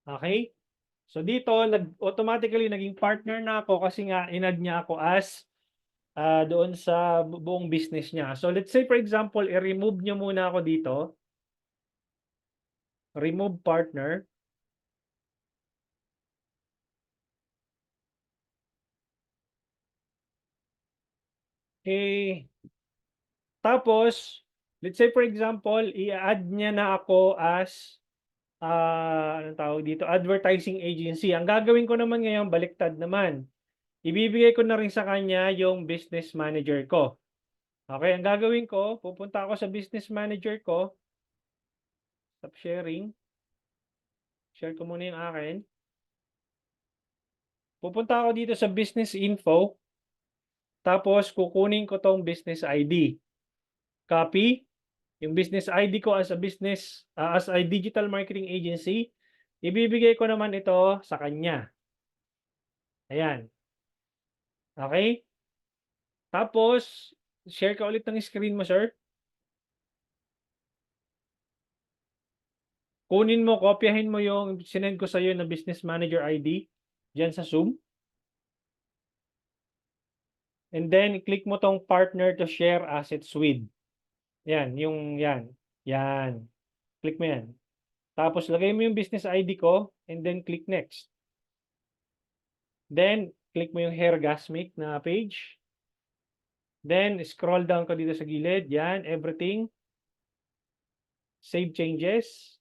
Okay? So dito, automatically naging partner na ako kasi nga inad niya ako as doon sa buong business niya. So let's say for example, i-remove niyo muna ako dito. Remove partner. Tapos, let's say for example, i-add niya na ako as anong tawag dito, advertising agency. Ang gagawin ko naman ngayon, baliktad naman. Ibibigay ko na rin sa kanya yung business manager ko. Okay, ang gagawin ko, pupunta ako sa business manager ko. Stop sharing. Share ko muna yung akin. Pupunta ako dito sa business info. Tapos, kukunin ko tong business ID. Copy. Yung business ID ko as a digital marketing agency, ibibigay ko naman ito sa kanya. Ayan. Okay? Tapos, share ka ulit ng screen mo, sir. Kunin mo, kopyahin mo yung sinend ko sa iyo na business manager ID diyan sa Zoom. And then, click mo tong partner to share assets with. Yan, yan. Yan. Click mo yan. Tapos, lagay mo yung business ID ko and then click next. Then, click mo yung Hairgasmic na page. Then, scroll down ka dito sa gilid. Yan, everything. Save changes.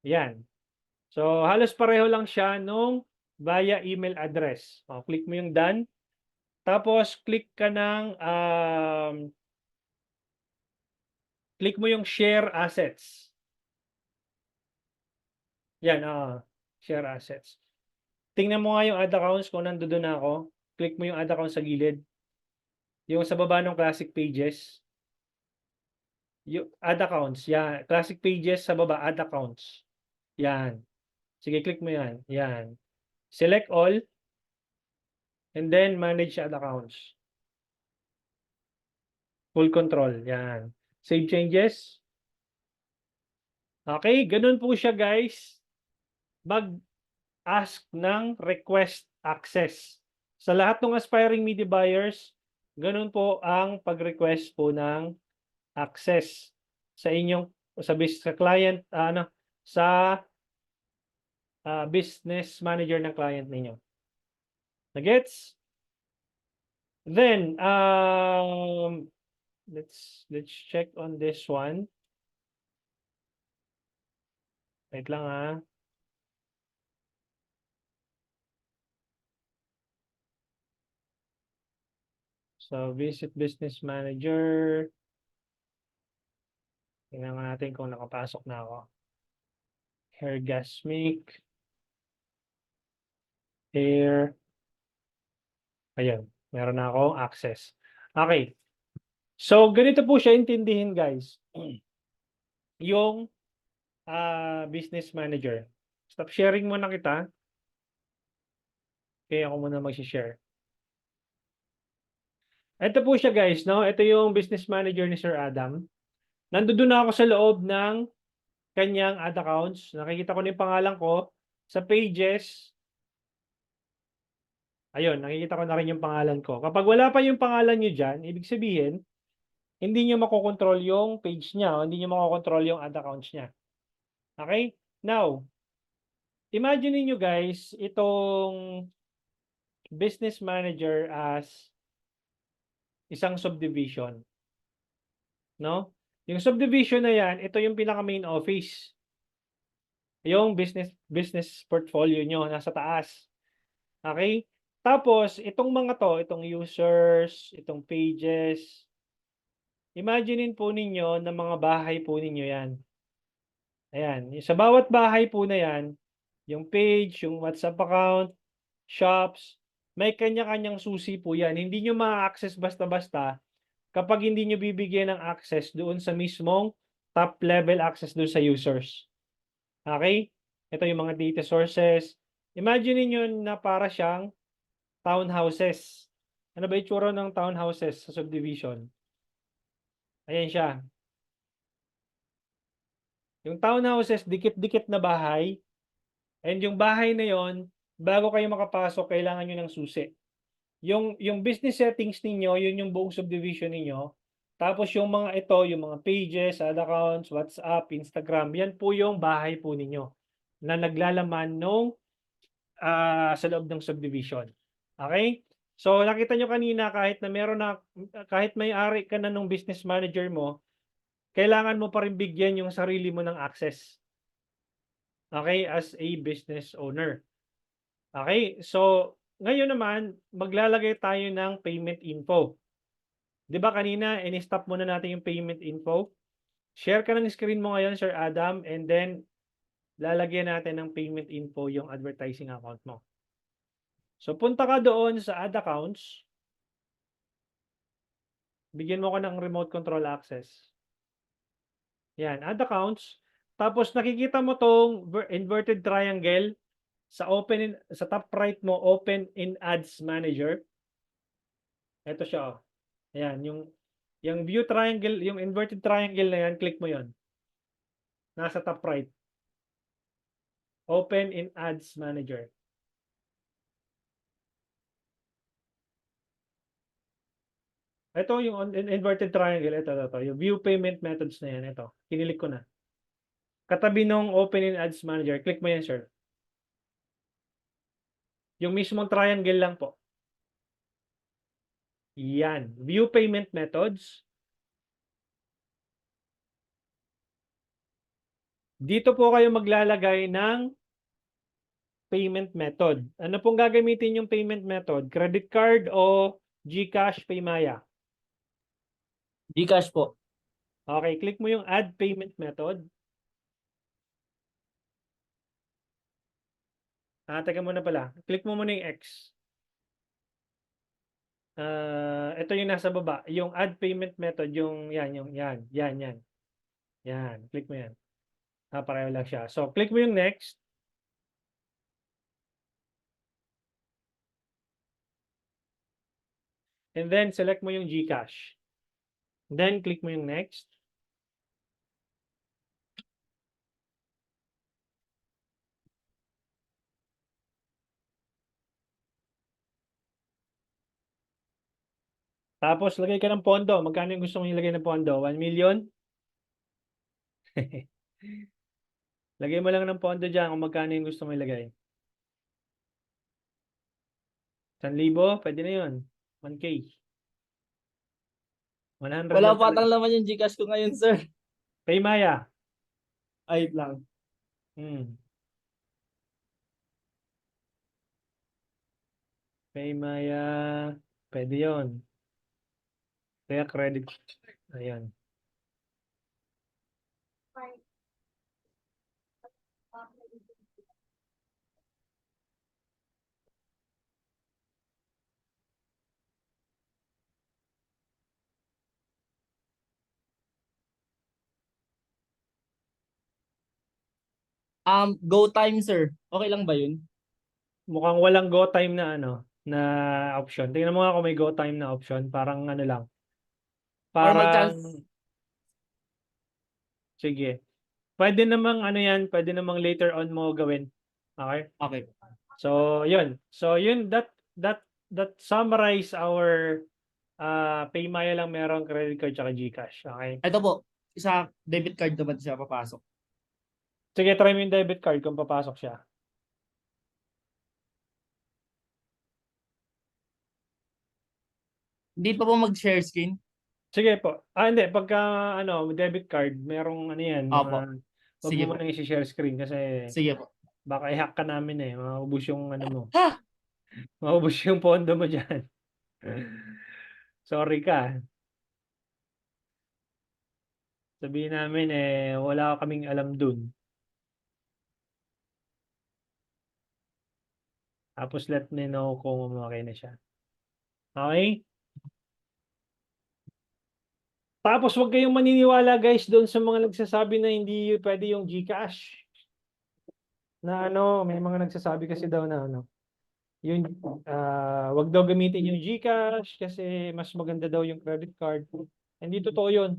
Yan. So, halos pareho lang siya nung via email address. O, click mo yung done. Tapos, click mo yung share assets. Yan, share assets. Tingnan mo nga yung add accounts kung nandoon na ako. Click mo yung add accounts sa gilid. Yung sa baba ng classic pages. Yung add accounts, yan. Classic pages sa baba, add accounts. Yan. Sige, click mo yan. Yan. Select all. And then manage add accounts. Full control. Yan. Save changes. Okay, ganun po siya guys. Mag-ask ng request access. Sa lahat ng aspiring media buyers, ganun po ang pag-request po ng access sa inyong sa client sa business manager ng client ninyo. Nagets? Then let's check on this one. Wait lang So visit business manager. Tingnan natin kung nakapasok na ako. Hairgasmic. Hair. Ayun, meron na ako access. Okay. So ganito po siya intindihin guys. Yung business manager. Stop sharing muna kita. Okay, ako muna mag-share. Ito po siya guys, no? Ito yung business manager ni Sir Adam. Nandoon na ako sa loob ng kanyang ad accounts. Nakikita ko na yung pangalan ko sa pages. Ayun, nakikita ko na rin yung pangalan ko. Kapag wala pa yung pangalan nyo dyan, ibig sabihin, hindi nyo makokontrol yung page niya o hindi nyo makokontrol yung ad accounts niya. Okay? Now, imagine niyo guys, itong business manager as isang subdivision. No? Yung subdivision na yan, ito yung pinaka main office. Yung business portfolio nyo nasa taas. Okay? Tapos, itong mga to, itong users, itong pages, imaginein po ninyo na mga bahay po ninyo yan. Ayan. Sa bawat bahay po na yan, yung page, yung WhatsApp account, shops, may kanya-kanyang susi po yan. Hindi nyo ma-access basta-basta kapag hindi nyo bibigyan ng access doon sa mismong top level access doon sa users. Okay? Ito yung mga data sources. Imagine niyo na para siyang townhouses. Ano ba itsura ng townhouses sa subdivision? Ayan siya. Yung townhouses, dikit-dikit na bahay. And yung bahay na yon, bago kayo makapasok, kailangan nyo ng susi. Yung business settings ninyo, yun yung buong subdivision ninyo. Tapos yung mga ito, yung mga pages, ad accounts, WhatsApp, Instagram, yan po yung bahay po ninyo na naglalaman nung sa loob ng subdivision. Okay? So nakita nyo kanina kahit may-ari ka na ng business manager mo, kailangan mo pa rin bigyan yung sarili mo ng access. Okay? As a business owner. Okay? So ngayon naman, maglalagay tayo ng payment info. 'Di ba kanina, in-stop muna natin yung payment info. Share ka ng screen mo ngayon, Sir Adam, and then lalagyan natin ng payment info yung advertising account mo. So punta ka doon sa ad accounts. Bigyan mo ko ng remote control access. Yan, ad accounts. Tapos nakikita mo tong inverted triangle sa sa top right mo, open in ads manager. Ito siya. Ayan, yung view triangle, yung inverted triangle na yan, click mo yon. Nasa top right. Open in ads manager. Ito yung inverted triangle. Ito. Yung view payment methods na yan. Ito. Kinilik ko na. Katabi nung open in ads manager. Click mo yan, sir. Yung mismong triangle lang po. Yan. View payment methods. Dito po kayo maglalagay ng payment method. Ano pong gagamitin yung payment method? Credit card o GCash, Paymaya? Gcash po. Okay, click mo yung add payment method. Teka muna pala. Click mo muna yung X. Ito yung nasa baba, yung add payment method, yung yan. Yan, click mo yan. Pareho lang siya. So, click mo yung next. And then, select mo yung GCash. Then, click mo yung next. Tapos, lagay ka ng pondo. Magkano yung gusto mong ilagay ng pondo? 1 million? Lagay mo lang ng pondo dyan kung magkano yung gusto mong ilagay. 1,000? Pwede na yun. 1K. 100 Wala lang pa talaga. atang laman yung Gcash ko ngayon, sir. Paymaya. Ay, lang. Paymaya. Pwede yun. Kaya credit. Ayan. Go time, sir. Okay lang ba yun? Mukhang walang go time na na option. Tingnan mo nga kung may go time na option. Parang ano lang. Or Parang, mag-chance? sige. Pwede namang yan, pwede namang later on mo gawin. Okay? Okay. So, yun. So, yun, that summarize our Paymaya lang meron, credit card tsaka GCash. Okay? Ito po, isa debit card naman siya papasok. Sige, try mo yung debit card kung papasok siya. Hindi pa po mag-share screen? Sige po. Hindi. Pagka, debit card, merong yan, Opo. wag Sige mo po. muna i-share screen kasi Sige po. baka i-hack ka namin maubos yung mo. Ha! Maubos yung pondo mo dyan. Sorry ka. Sabihin namin wala kaming alam dun. Tapos let me know kung okay na siya. Okay? Tapos wag kayong maniniwala guys doon sa mga nagsasabi na hindi pwede yung GCash. Na may mga nagsasabi kasi daw na yung wag daw gamitin yung GCash kasi mas maganda daw yung credit card. Hindi totoo yun.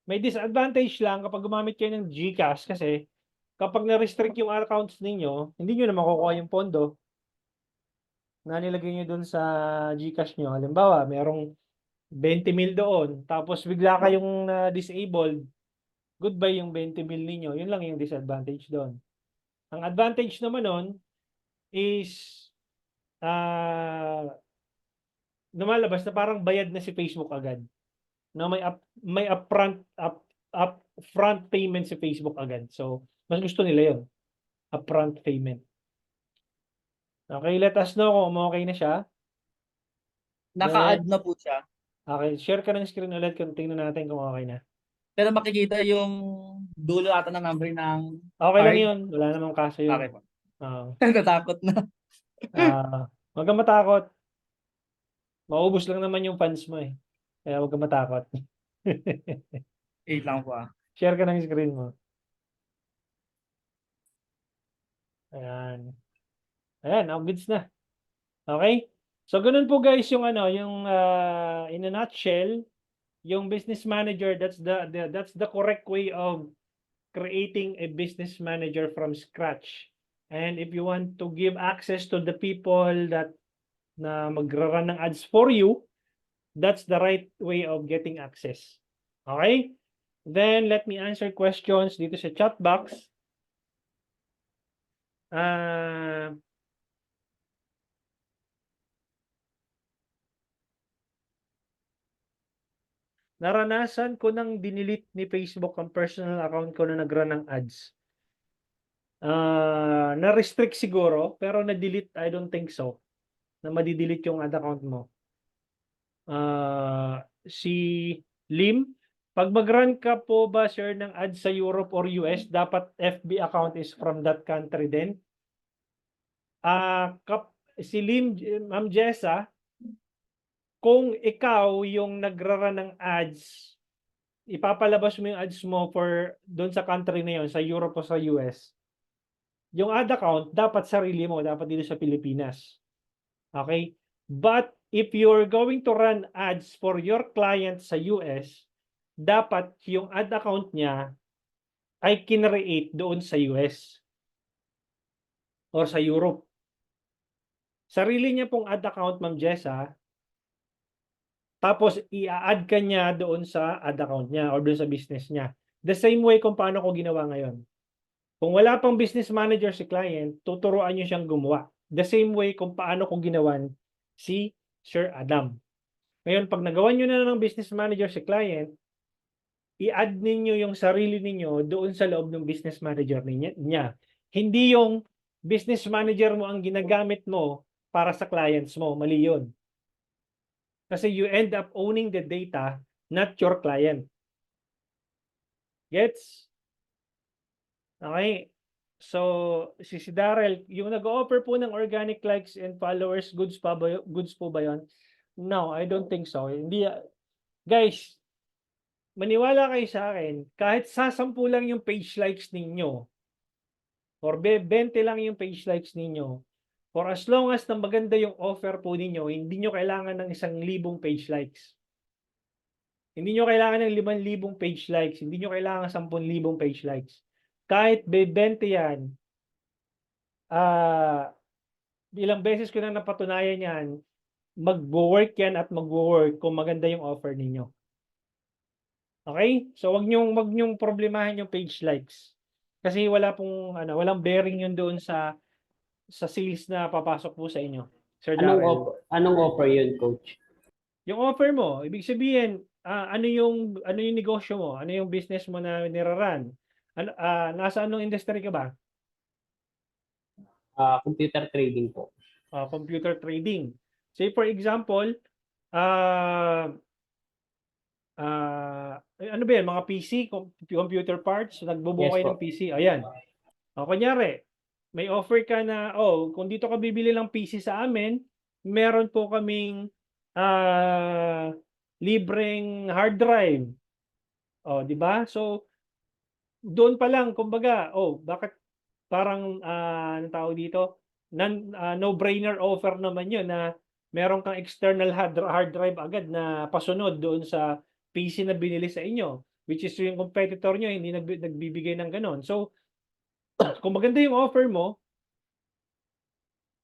May disadvantage lang kapag gumamit kayo ng GCash kasi kapag na-restrict yung accounts ninyo, hindi nyo na makukuha yung pondo na nilagay nyo doon sa GCash nyo. Halimbawa, merong 20,000 doon, tapos bigla kayong disabled, goodbye yung 20,000 ninyo. Yun lang yung disadvantage doon. Ang advantage naman nun is lumalabas na parang bayad na si Facebook agad. Na may upfront payment si Facebook agad. So, mas gusto nila yun. Upfront payment. Okay, let us know kung okay na siya. Naka-add na po siya. Okay, share ka ng screen ulit kung tingnan natin kung okay na. Pero makikita yung dulo ata ng number ng Okay lang card. yun. Wala namang kaso yun. Okay po. Uh, Natakot na. Huwag kang matakot. Maubos lang naman yung funds mo Kaya huwag kang matakot. Wait lang po Share ka ng screen mo. Ayan. Ayan, goods na. Okay? So, ganun po guys yung yung in a nutshell, yung business manager, that's the correct way of creating a business manager from scratch. And if you want to give access to the people that na magra-run ng ads for you, that's the right way of getting access. Okay? Then, let me answer questions dito sa chat box. Naranasan ko nang dinilit ni Facebook ang personal account ko na nag-run ng ads. Na-restrict siguro, pero na-delete, I don't think so. Na madidelete yung ad account mo. Si Lim, Pag mag-run ka po ba, sir, ng ads sa Europe or US, dapat FB account is from that country din? Si Ma'am Jessa, kung ikaw yung nagra-run ng ads, ipapalabas mo yung ads mo for doon sa country na yun, sa Europe o sa US, yung ad account, dapat sarili mo, dapat dito sa Pilipinas. Okay? But if you're going to run ads for your client sa US, dapat yung ad account niya ay kinreate doon sa US or sa Europe. Sarili niya pong ad account, Ma'am Jessa, tapos i-add ka niya doon sa ad account niya or doon sa business niya. The same way kung paano ko ginawa ngayon. Kung wala pang business manager si client, tuturuan niyo siyang gumawa. The same way kung paano ko ginawan si Sir Adam. Ngayon, pag nagawa niyo na ng business manager si client, i-add ninyo yung sarili ninyo doon sa loob ng business manager niya. Hindi yung business manager mo ang ginagamit mo para sa clients mo. Mali yun. Kasi you end up owning the data, not your client. Gets? Okay. So, si Darrell, yung nag-offer po ng organic likes and followers, goods po ba yun? No, I don't think so. Hindi, guys, maniwala kayo sa akin, kahit sa 10 lang yung page likes ninyo, or 20 lang yung page likes ninyo, for as long as na maganda yung offer po ninyo, hindi nyo kailangan ng 1,000 page likes. Hindi nyo kailangan ng 5,000 page likes. Hindi nyo kailangan ng 10,000 page likes. Kahit 20 yan, ilang beses ko na napatunayan yan, mag-work yan at mag-work kung maganda yung offer ninyo. Okay? So wag nyong problemahin yung page likes. Kasi walang bearing yun doon sa sales na papasok po sa inyo. Sir Darrell. Anong offer yun, coach? Yung offer mo, ibig sabihin, ano yung negosyo mo? Ano yung business mo na niraran? Nasa anong industry ka ba? Computer trading po. Computer trading. Say for example, ano ba yan? Mga PC, computer parts, nagbubuo kayo ng PC. Ayan. Kunyari, may offer ka na, kung dito ka bibili ng PC sa amin, meron po kaming libreng hard drive. Di ba? So, doon pa lang, kumbaga, bakit parang, anong tawag dito? No-brainer offer naman yun na meron kang external hard drive agad na pasunod doon sa PC na binili sa inyo, which is yung competitor nyo, hindi nagbibigay ng ganon. So, kung maganda yung offer mo,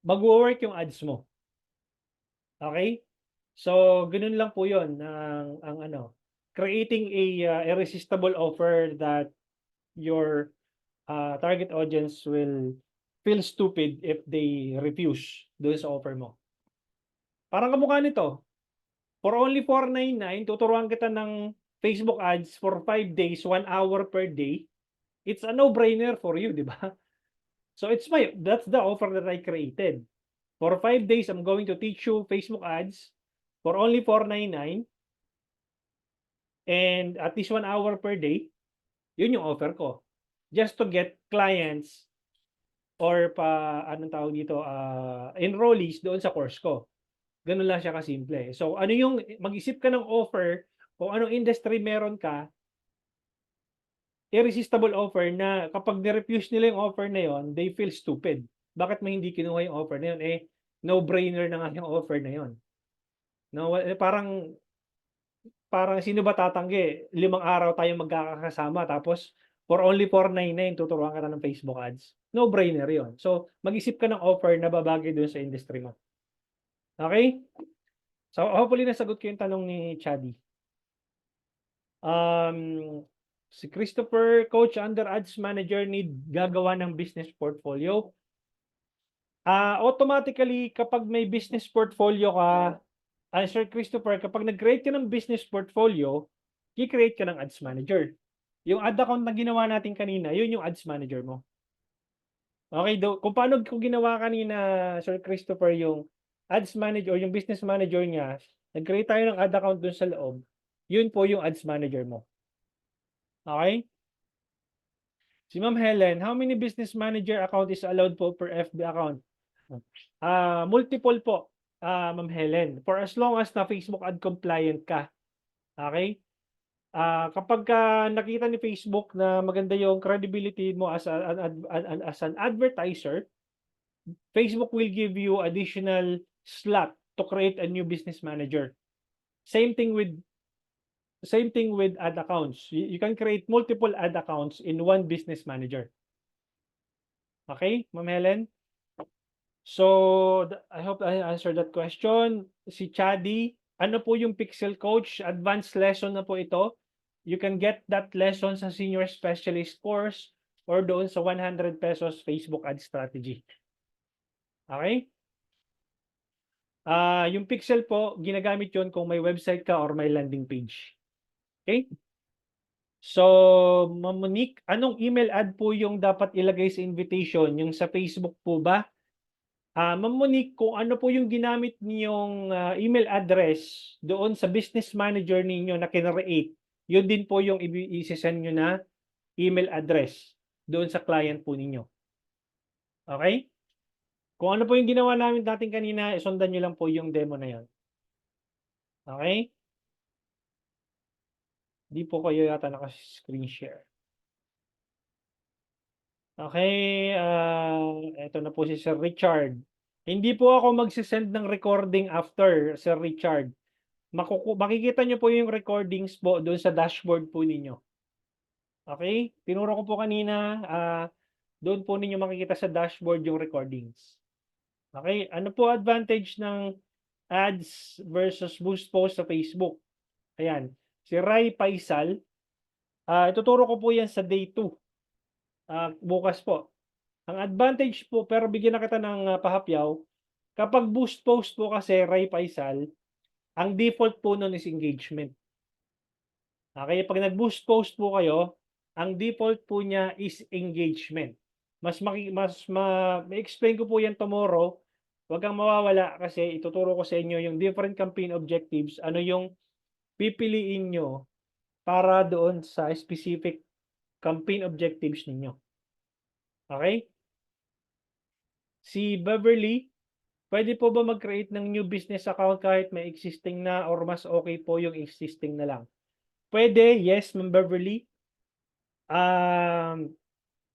mag-work yung ads mo. Okay? So, ganun lang po yun. Creating a irresistible offer that your target audience will feel stupid if they refuse doon sa offer mo. Parang kamukha nito. For only $4.99, tuturuan kita ng Facebook ads for 5 days, 1 hour per day. It's a no-brainer for you, di ba? So that's the offer that I created. For 5 days, I'm going to teach you Facebook ads for only $4.99 and at least 1 hour per day. Yun yung offer ko. Just to get clients or enrollees doon sa course ko. Ganun lang siya kasimple. So, mag-isip ka ng offer, kung anong industry meron ka, irresistible offer na kapag ni-refuse nila yung offer na yon, they feel stupid. Bakit mo hindi kinuha yung offer na yon? No-brainer na nga yung offer na yon. No, parang sino ba tatanggi? 5 araw tayong magkakasama tapos for only $4.99 tuturuan ka na ng Facebook ads. No-brainer yon. So, mag-isip ka ng offer na babagay doon sa industry mo. Okay? So, hopefully nasagot ko yung tanong ni Chadi. Si Christopher, coach, under ads manager need gagawa ng business portfolio. Automatically, kapag may business portfolio ka, Sir Christopher, kapag nag-create ka ng business portfolio, i-create ka ng ads manager. Yung ad account na ginawa natin kanina, yun yung ads manager mo. Okay, kung paano ko ginawa kanina, Sir Christopher, yung ads manager, yung business manager niya, nag-create tayo ng ad account dun sa loob, yun po yung ads manager mo. Okay? Si Ma'am Helen, how many business manager account is allowed po per FB account? Multiple po, Ma'am Helen. For as long as na Facebook ad compliant ka. Okay? Kapag nakita ni Facebook na maganda yung credibility mo as as an advertiser, Facebook will give you additional slot to create a new business manager. Same thing with ad accounts. You can create multiple ad accounts in one business manager. Okay, Ma'am Helen? So, I hope I answered that question. Si Chadi, ano po yung Pixel Coach? Advanced lesson na po ito. You can get that lesson sa Senior Specialist course or doon sa 100 pesos Facebook ad strategy. Okay? Yung Pixel po, ginagamit yon kung may website ka or may landing page. Okay? So, Ma'am Monique, anong email ad po yung dapat ilagay sa invitation? Yung sa Facebook po ba? Ma'am Monique, kung ano po yung ginamit niyong email address doon sa business manager ninyo na kinreate, yun din po yung i-send nyo na email address doon sa client po ninyo. Okay? Kung ano po yung ginawa namin dating kanina, isundan nyo lang po yung demo na yon. Okay? Di po kayo yata naka-screen share. Okay, eto na po si Sir Richard. Hindi po ako magsisend ng recording after, Sir Richard. Makikita nyo po yung recordings po doon sa dashboard po ninyo. Okay? Tinuro ko po kanina, doon po ninyo makikita sa dashboard yung recordings. Okay? Ano po advantage ng ads versus boost post sa Facebook? Ayan. Si Ray Paisal, ituturo ko po yan sa day 2. Bukas po. Ang advantage po, pero bigyan na kita ng pahapyaw, kapag boost post po kasi, Ray Paisal, ang default po nun is engagement. Okay, pag nag-boost post po kayo, ang default po niya is engagement. Ma-explain ko po yan tomorrow. Huwag kang mawawala kasi ituturo ko sa inyo yung different campaign objectives, ano yung pipiliin nyo para doon sa specific campaign objectives ninyo. Okay? Si Beverly, pwede po ba mag-create ng new business account kahit may existing na or mas okay po yung existing na lang? Pwede, yes, Ma'am Beverly.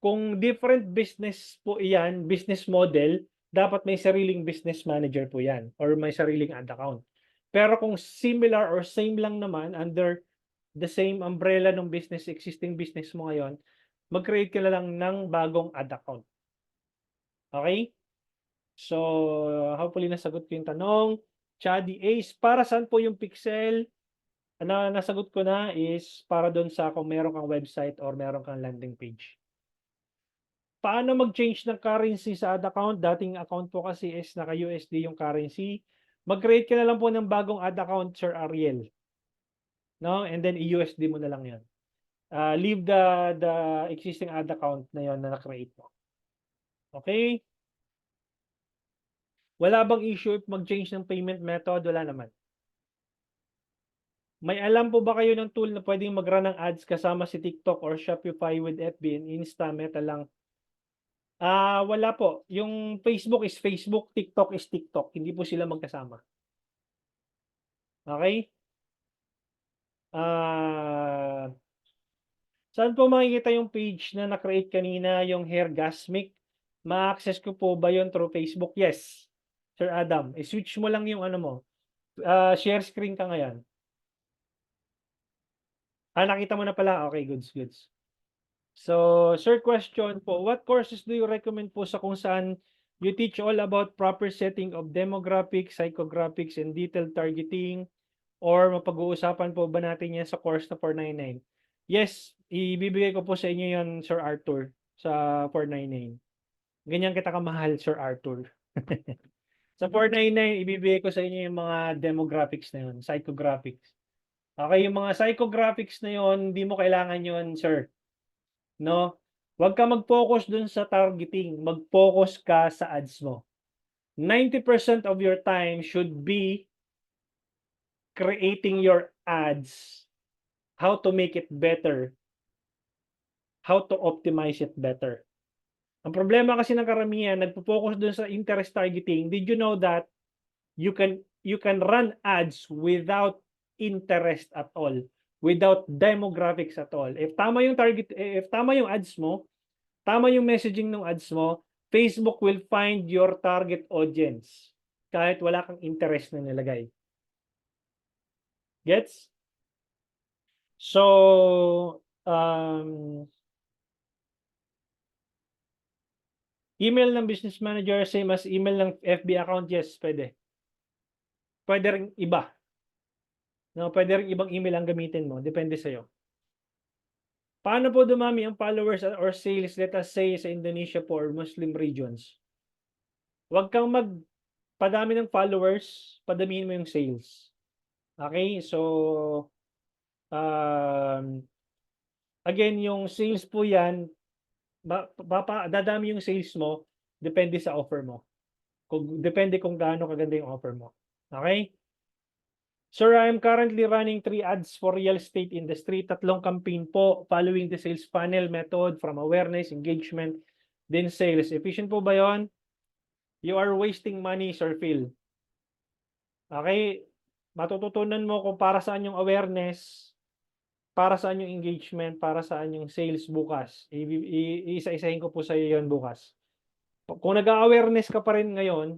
Kung different business po iyan, business model, dapat may sariling business manager po yan or may sariling ad account. Pero kung similar or same lang naman under the same umbrella ng business, existing business mo ngayon, mag-create ka na lang ng bagong ad account. Okay? So, hopefully nasagot ko yung tanong. Chadi Ace, para saan po yung Pixel? Nasagot ko na is para doon sa kung meron kang website or meron kang landing page. Paano mag-change ng currency sa ad account? Dating account po kasi is naka-USD yung currency. Mag-create ka na lang po ng bagong ad account, Sir Ariel. No? And then i-USD mo na lang yan. Leave the existing ad account na yon na na-create mo. Okay? Wala bang issue if mag-change ng payment method? Wala naman. May alam po ba kayo ng tool na pwedeng mag-run ng ads kasama si TikTok or Shopify with FB and Insta, Meta lang? Wala po. Yung Facebook is Facebook, TikTok is TikTok. Hindi po sila magkasama. Okay? Saan po makikita yung page na na-create kanina, yung Hairgasmic? Ma-access ko po ba yun through Facebook? Yes. Sir Adam, i-switch mo lang yung ano mo. Share screen ka ngayon. Nakita mo na pala. Okay, goods. So, sir, question po, what courses do you recommend po sa kung saan you teach all about proper setting of demographics, psychographics, and detailed targeting? Or mapag-uusapan po ba natin yan sa course na 499? Yes, ibibigay ko po sa inyo yan, Sir Arthur, sa 499. Ganyan kita kamahal, Sir Arthur. Sa 499, ibibigay ko sa inyo yung mga demographics na yun, psychographics. Okay, yung mga psychographics na yun, hindi mo kailangan yun, sir. No? Huwag ka mag-focus dun sa targeting. Mag-focus ka sa ads mo. 90% of your time should be creating your ads. How to make it better. how to optimize it better. Ang problema kasi ng karamihan, nagpo-focus dun sa interest targeting. Did you know that you can run ads without interest at all, without demographics at all. If tama yung ads mo, tama yung messaging ng ads mo, Facebook will find your target audience kahit wala kang interest na nilagay. Gets? So, email ng business manager, same as email ng FB account, yes, pwede. Pwede rin iba. No, pwede rin ibang email ang gamitin mo. Depende sa'yo. Paano po dumami ang followers or sales, let us say, sa Indonesia po or Muslim regions? Huwag kang magpadami ng followers, padamihin mo yung sales. Okay? So, again, yung sales po yan, dadami yung sales mo, depende sa offer mo. Depende kung gaano kaganda yung offer mo. Okay? Sir, I'm currently running 3 ads for real estate industry. 3 campaign po following the sales funnel method from awareness, engagement, then sales. Efficient po ba yun? You are wasting money, Sir Phil. Okay? Matututunan mo kung para saan yung awareness, para saan yung engagement, para saan yung sales bukas. Isa-isahin ko po sa iyo yun bukas. Kung nag-awareness ka pa rin ngayon,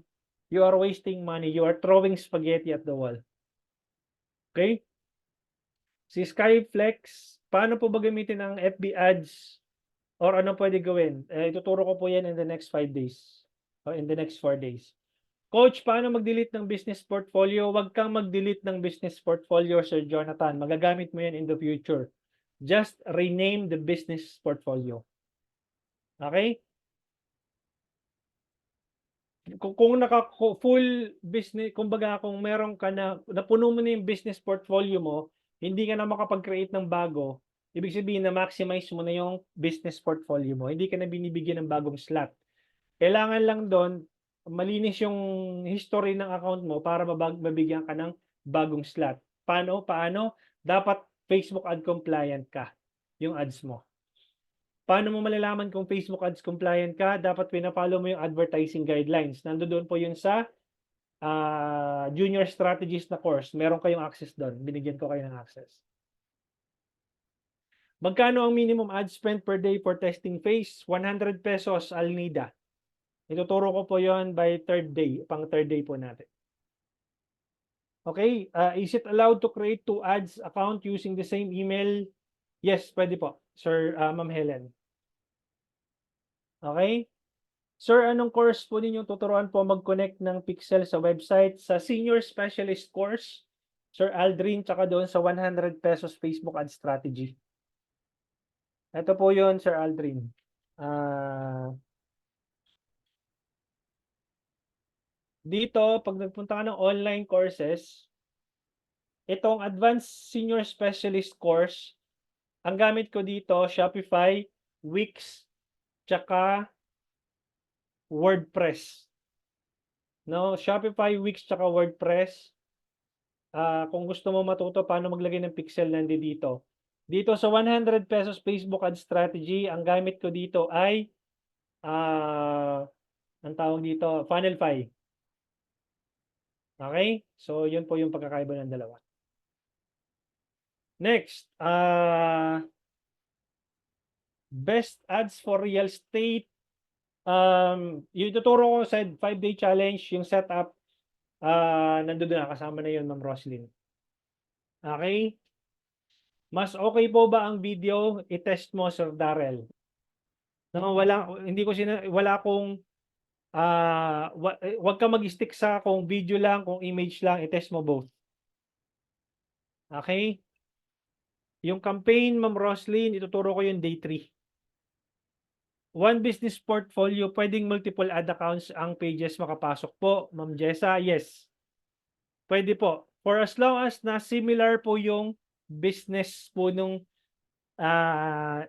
you are wasting money. You are throwing spaghetti at the wall. Okay? Si Skyflex, paano po ba gamitin ang FB ads or ano pwede gawin? Ituturo ko po yan in the next 5 days or in the next 4 days. Coach, paano mag-delete ng business portfolio? Huwag kang mag-delete ng business portfolio, Sir Jonathan. Magagamit mo yan in the future. Just rename the business portfolio. Okay? Kung full business, kumbaga kung meron ka na, napuno mo na yung business portfolio mo, hindi ka na makapag-create ng bago, ibig sabihin na maximize mo na yung business portfolio mo. Hindi ka na binibigyan ng bagong slot. Kailangan lang doon, malinis yung history ng account mo para mabigyan ka ng bagong slot. Paano? Dapat Facebook ad compliant ka, yung ads mo. Paano mo malalaman kung Facebook ads compliant ka? Dapat pinapollow mo yung advertising guidelines. Nandoon po yun sa junior strategist na course. Meron kayong access doon. Binigyan ko kayo ng access. Magkano ang minimum ad spend per day for testing phase? 100 pesos, Alnida. Ituturo ko po yon by third day. Pang third day po natin. Okay. Is it allowed to create 2 ads account using the same email? Yes, pwede po. Sir, Ma'am Helen. Okay? Sir, anong course po ninyong tuturuan po mag-connect ng pixel sa website? Sa Senior Specialist course, Sir Aldrin, tsaka doon sa 100 pesos Facebook ad strategy. Ito po yun, Sir Aldrin. Dito, pag nagpunta ka ng online courses, itong Advanced Senior Specialist course, ang gamit ko dito, Shopify, Wix, tsaka WordPress. No, Shopify, Wix, tsaka WordPress. Kung gusto mo matuto paano maglagay ng pixel, nandito. Dito sa 100 pesos Facebook ad strategy, ang gamit ko dito ay ang tawag dito, Funnelfy. Okay? So, yun po yung pagkakaiba ng dalawa. Next, best ads for real estate. Yung tuturo ko sa 5-day challenge, yung setup, nandun na, kasama na yun, Ma'am Roslyn. Okay? Mas okay po ba ang video? I-test mo, Sir Darrell. No, wala akong wag ka mag-stick sa kung video lang, kung image lang, i-test mo both. Okay? Yung campaign, Ma'am Roslyn, ituturo ko yung day 3. One business portfolio, pwedeng multiple ad accounts ang pages makapasok po. Ma'am Jessa, yes. Pwede po. For as long as na similar po yung business po nung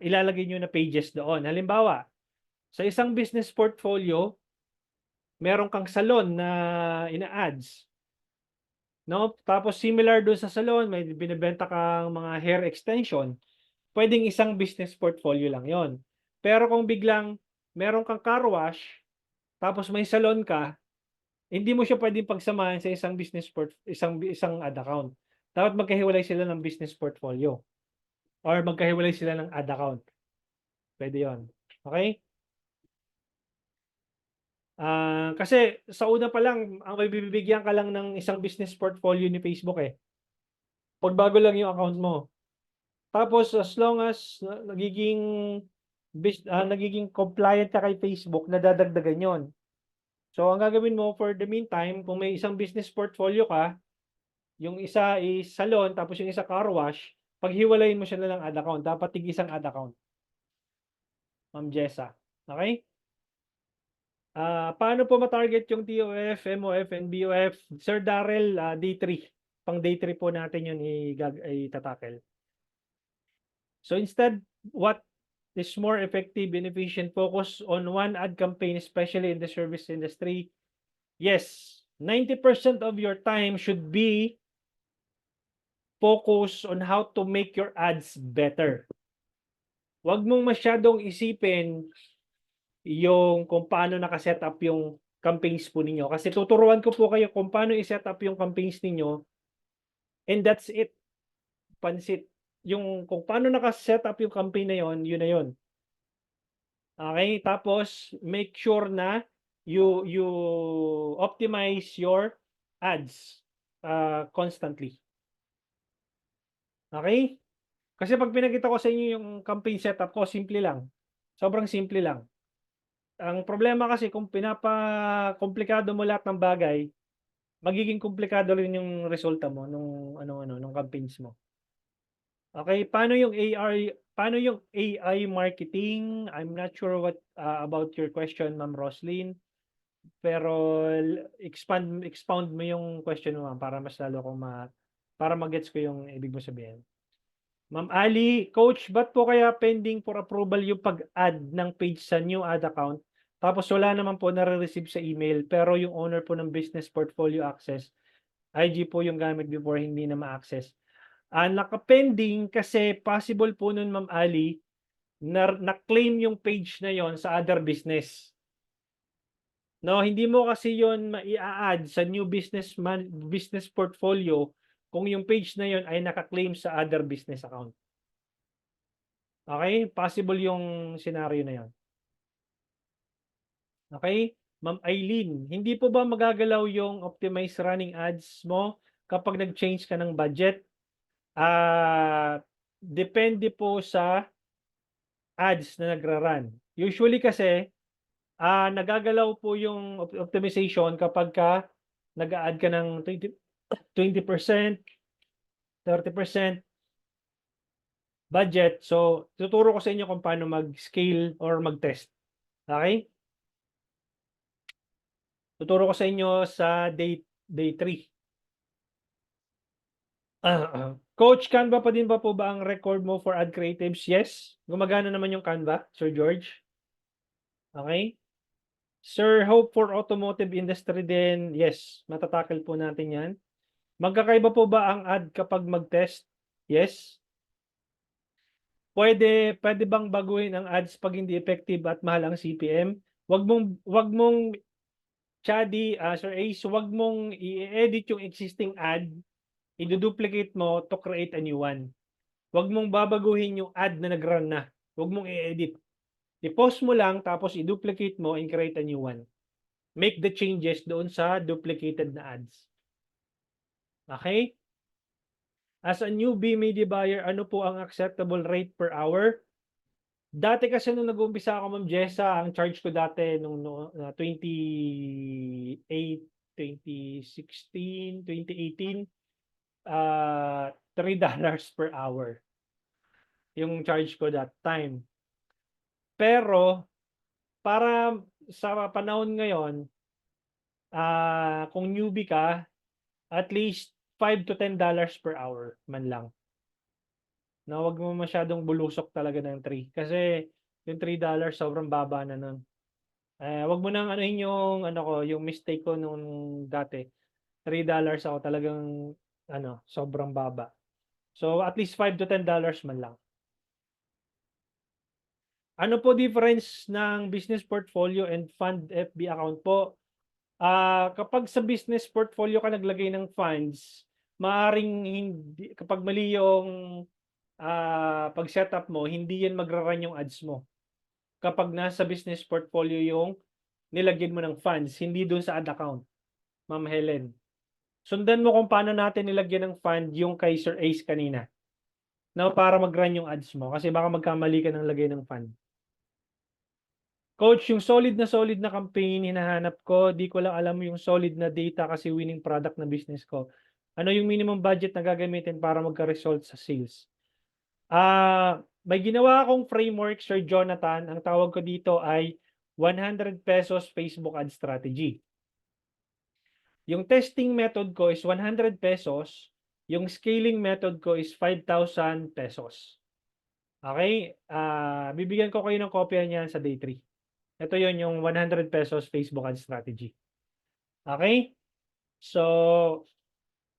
ilalagay nyo na pages doon. Halimbawa, sa isang business portfolio, meron kang salon na ina-ads. No? Tapos similar doon sa salon, may binibenta kang mga hair extension. pwedeng isang business portfolio lang yon. Pero kung biglang meron kang car wash, tapos may salon ka, hindi mo siya pwedeng pagsamahin sa isang ad account. Dapat magkahiwalay sila ng business portfolio or magkahiwalay sila ng ad account. Pwede yon. Okay? Kasi sa una pa lang, ang may bibigyan ka lang ng isang business portfolio ni Facebook eh. Pagbago lang yung account mo. Tapos as long as nagiging compliant ka kay Facebook, nadadagdagan yon. So ang gagawin mo for the meantime, kung may isang business portfolio ka, yung isa is salon, tapos yung isa car wash, paghiwalayin mo siya na lang ad account. Dapat tig-isang ad account. Ma'am Jessa. Okay? Paano po ma-target yung TOF, MOF, and BOF? Sir Darrell, day 3. Pang day 3 po natin yun itatakel. So instead, what is more effective and efficient? Focus on one ad campaign, especially in the service industry. Yes, 90% of your time should be focus on how to make your ads better. Huwag mong masyadong isipin yung kung paano nakaset up yung campaigns po ninyo. Kasi tuturuan ko po kayo kung paano i-set up yung campaigns ninyo. And that's it. Pansit. Yung kung paano nakaset up yung campaign na yon, yun na yun. Okay? Tapos, make sure na you optimize your ads constantly. Okay? Kasi pag pinakita ko sa inyo yung campaign setup ko, simple lang. Sobrang simple lang. Ang problema kasi kung pinapakomplikado mo lahat ng bagay, magiging komplikado rin yung resulta mo nung campaigns mo. Okay, paano yung AI marketing? I'm not sure what about your question, Ma'am Roslyn. Pero expound mo yung question mo, ma'am, para mas lalo para magets ko yung ibig mo sabihin. Ma'am Ali, Coach, ba't po kaya pending for approval yung pag-add ng page sa new ad account? Tapos wala naman po nare-receive sa email, pero yung owner po ng business portfolio access, IG po yung gamit before hindi na ma-access. Naka-pending kasi possible po nun, Ma'am Ali, na-claim yung page na yon sa other business. No, hindi mo kasi yon mai-add sa new business portfolio kung yung page na yon ay naka-claim sa other business account. Okay? Possible yung scenario na yon. Okay? Ma'am Eileen, hindi po ba magagalaw yung optimize running ads mo kapag nag-change ka ng budget? Depende po sa ads na nagra-run. Usually kasi, nagagalaw po yung optimization kapag nag-a-add ka ng 20%, 30% budget. So, tuturo ko sa inyo kung paano mag-scale or mag-test. Okay? Tuturo ko sa inyo sa day 3. Coach, Canva pa din ba po ba ang record mo for ad creatives? Yes. Gumagana naman yung Canva, Sir George. Okay? Sir, hope for automotive industry din. Yes, matatakil po natin yan. Magkakaiba po ba ang ad kapag mag-test? Yes. Pwede bang baguhin ang ads pag hindi effective at mahal ang CPM? Wag mong Chadi, Sir Ace, wag mong i-edit yung existing ad, i-duplicate mo to create a new one. Wag mong babaguhin yung ad na nag-run na. Wag mong i-edit. I-post mo lang tapos i-duplicate mo and create a new one. Make the changes doon sa duplicated na ads. Okay? As a newbie media buyer, ano po ang acceptable rate per hour? Dati kasi nung nag-uumpisa ako, Ma'am Jessa, ang charge ko dati nung 2018, $3 per hour. Yung charge ko that time. Pero para sa panahon ngayon, kung newbie ka, at least $5 to $10 per hour man lang. Na wag mo masyadong bulusok talaga ng 3 kasi yung $3 sobrang baba na nun. Wag mo nang anuhin yung mistake ko nung dati. $3 ako talagang sobrang baba. So at least $5 to $10 man lang. Ano po difference ng business portfolio and fund FB account po? Kapag sa business portfolio ka naglagay ng funds, maaring hindi, kapag mali yung pag-setup mo, hindi yan magra-run yung ads mo. Kapag nasa business portfolio yung nilagyan mo ng funds, hindi doon sa ad account, Ma'am Helen. Sundan mo kung paano natin nilagyan ng fund yung kay Sir Ace kanina. No, para mag-run yung ads mo. Kasi baka magkamali ka ng lagay ng fund. Coach, yung solid na campaign hinahanap ko, di ko lang alam yung solid na data kasi winning product na business ko. Ano yung minimum budget na gagamitin para magka-result sa sales? May ginawa akong framework, Sir Jonathan. Ang tawag ko dito ay 100 pesos Facebook ad strategy. Yung testing method ko is 100 pesos. Yung scaling method ko is 5,000 pesos. Okay? Bibigyan ko kayo ng kopya niyan sa day 3. Ito yon yung 100 pesos Facebook ad strategy. Okay? So,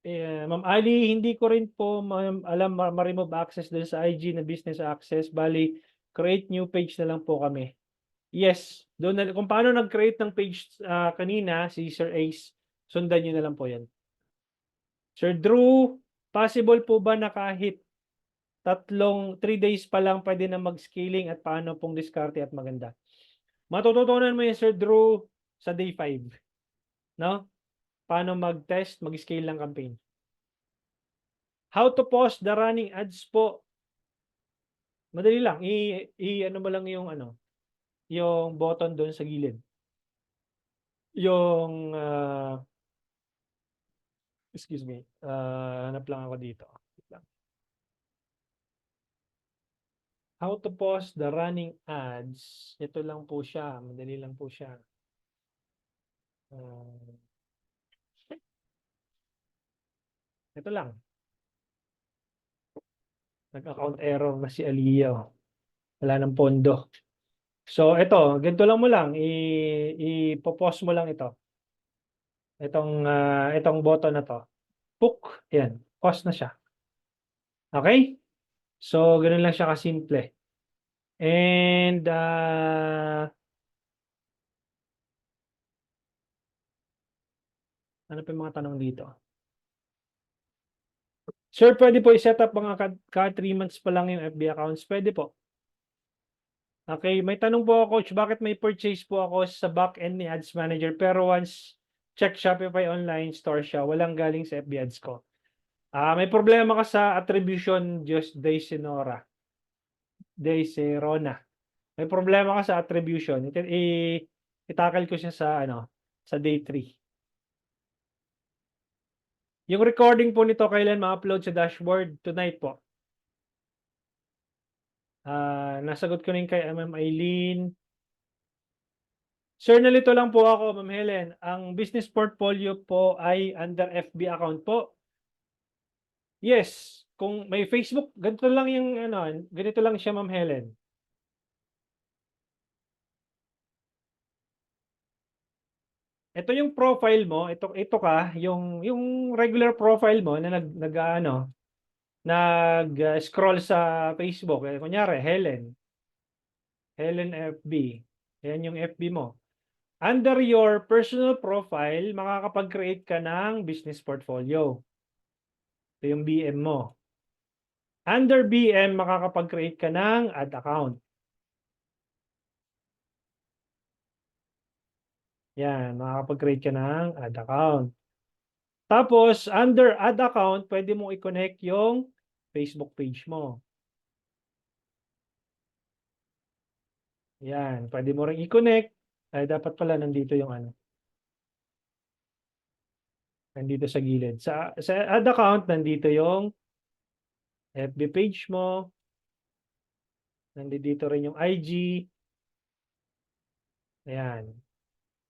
Ma'am Ali, hindi ko rin po alam ma-remove access dun sa IG na business access. Bali, create new page na lang po kami. Yes, doon na, kung paano nag-create ng page kanina, si Sir Ace, sundan nyo na lang po yan. Sir Drew, possible po ba na kahit 3 days pa lang pwede na mag-scaling at paano pong diskarte at maganda? Matututunan mo yan, Sir Drew, sa day 5. No? Paano mag-test, mag-scale ng campaign. How to post the running ads po. Madali lang. Ano mo lang yung yung button doon sa gilid. Yung excuse me. Hanap lang ako dito. How to post the running ads. Ito lang po siya. Madali lang po siya. Ito lang. Nag-account error na si Aliyah. Wala nang pondo. So, ito. Ganito lang mo lang. I-post mo lang ito. Itong button na to. Hook. Ayan. Post na siya. Okay? So, ganun lang siya kasimple. And, ano pa yung mga tanong dito? Sir, pwede po i-set up mga ka 3 months pa lang yung FB accounts? Pwede po. Okay, may tanong po ako, Coach, bakit may purchase po ako sa back-end ni Ads Manager pero once check Shopify online store siya, walang galing sa FB ads ko. May problema ka sa attribution, just Deisenora. Deiserona. May problema ka sa attribution. Itakal ko siya sa day 3. Yung recording po nito kailan ma-upload sa dashboard? Tonight po. Nasagot ko rin kay Ma'am Eileen. Sir, nalito lang po ako, Ma'am Helen. Ang business portfolio po ay under FB account po. Yes, kung may Facebook, ganito lang yung ganito lang siya, Ma'am Helen. Ito yung profile mo, ito ka, yung regular profile mo na nag-scroll sa Facebook. Kunyari, Helen FB. Yan yung FB mo. Under your personal profile, makakapag-create ka ng business portfolio. Ito yung BM mo. Under BM, makakapag-create ka ng ad account. Yan, makakapag-create ka ng ad account. Tapos, under ad account, pwede mong i-connect yung Facebook page mo. Yan, pwede mo rin i-connect. Ay, dapat pala nandito yung nandito sa gilid. Sa ad account, nandito yung FB page mo. Nandito rin yung IG. Ayan.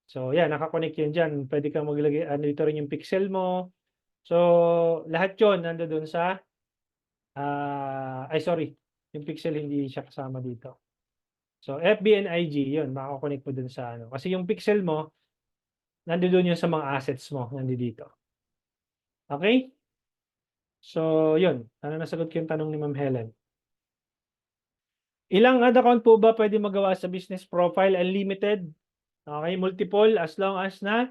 So, yan, nakakonect yun dyan. Pwede kang maglagay, dito rin yung pixel mo. So, lahat yun nandoon sa, sorry, yung pixel hindi siya kasama dito. So, FB and IG, yun, makakonect mo dun sa Kasi yung pixel mo, nandoon yun sa mga assets mo, nandito. Okay? So, yun. Nasagot ko yung tanong ni Ma'am Helen. Ilang ad account po ba pwede magawa sa business profile? Unlimited. Okay, multiple as long as na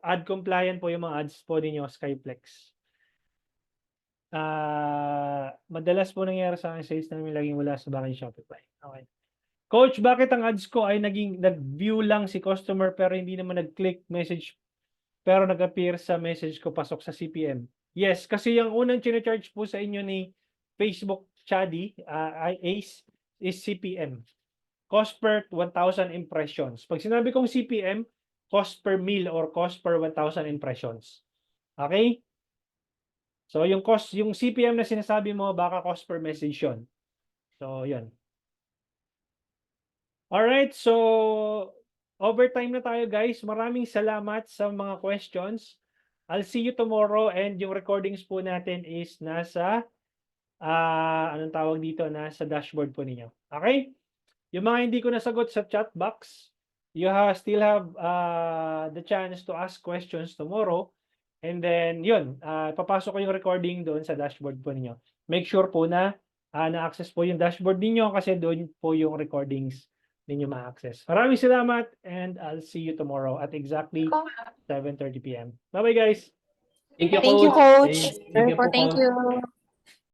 ad compliant po yung mga ads po ninyo, Skyflex. Madalas po nangyayari sa akin sales namin laging wala sa backend Shopify. Okay. Coach, bakit ang ads ko ay nag-view lang si customer pero hindi naman nag-click message pero nag-appear sa message ko pasok sa CPM? Yes, kasi yung unang chine-charge po sa inyo ni Facebook Chadi, ACE, is CPM. Cost per 1,000 impressions. Pag sinabi kong CPM, cost per mil or cost per 1,000 impressions. Okay? So, yung cost, yung CPM na sinasabi mo, baka cost per message yun. So, yun. Alright, so overtime na tayo guys. Maraming salamat sa mga questions. I'll see you tomorrow and yung recordings po natin is nasa anong tawag dito, nasa dashboard po ninyo. Okay? Yung mga hindi ko nasagot sa chat box, you still have the chance to ask questions tomorrow. And then, yun, papasok ko yung recording doon sa dashboard po ninyo. Make sure po na na-access po yung dashboard ninyo kasi doon po yung recordings ninyo ma-access. Maraming salamat and I'll see you tomorrow at exactly 7:30 p.m. Bye-bye guys! Thank you, Thank you, Coach. Coach. Thank you po, Thank Coach. you.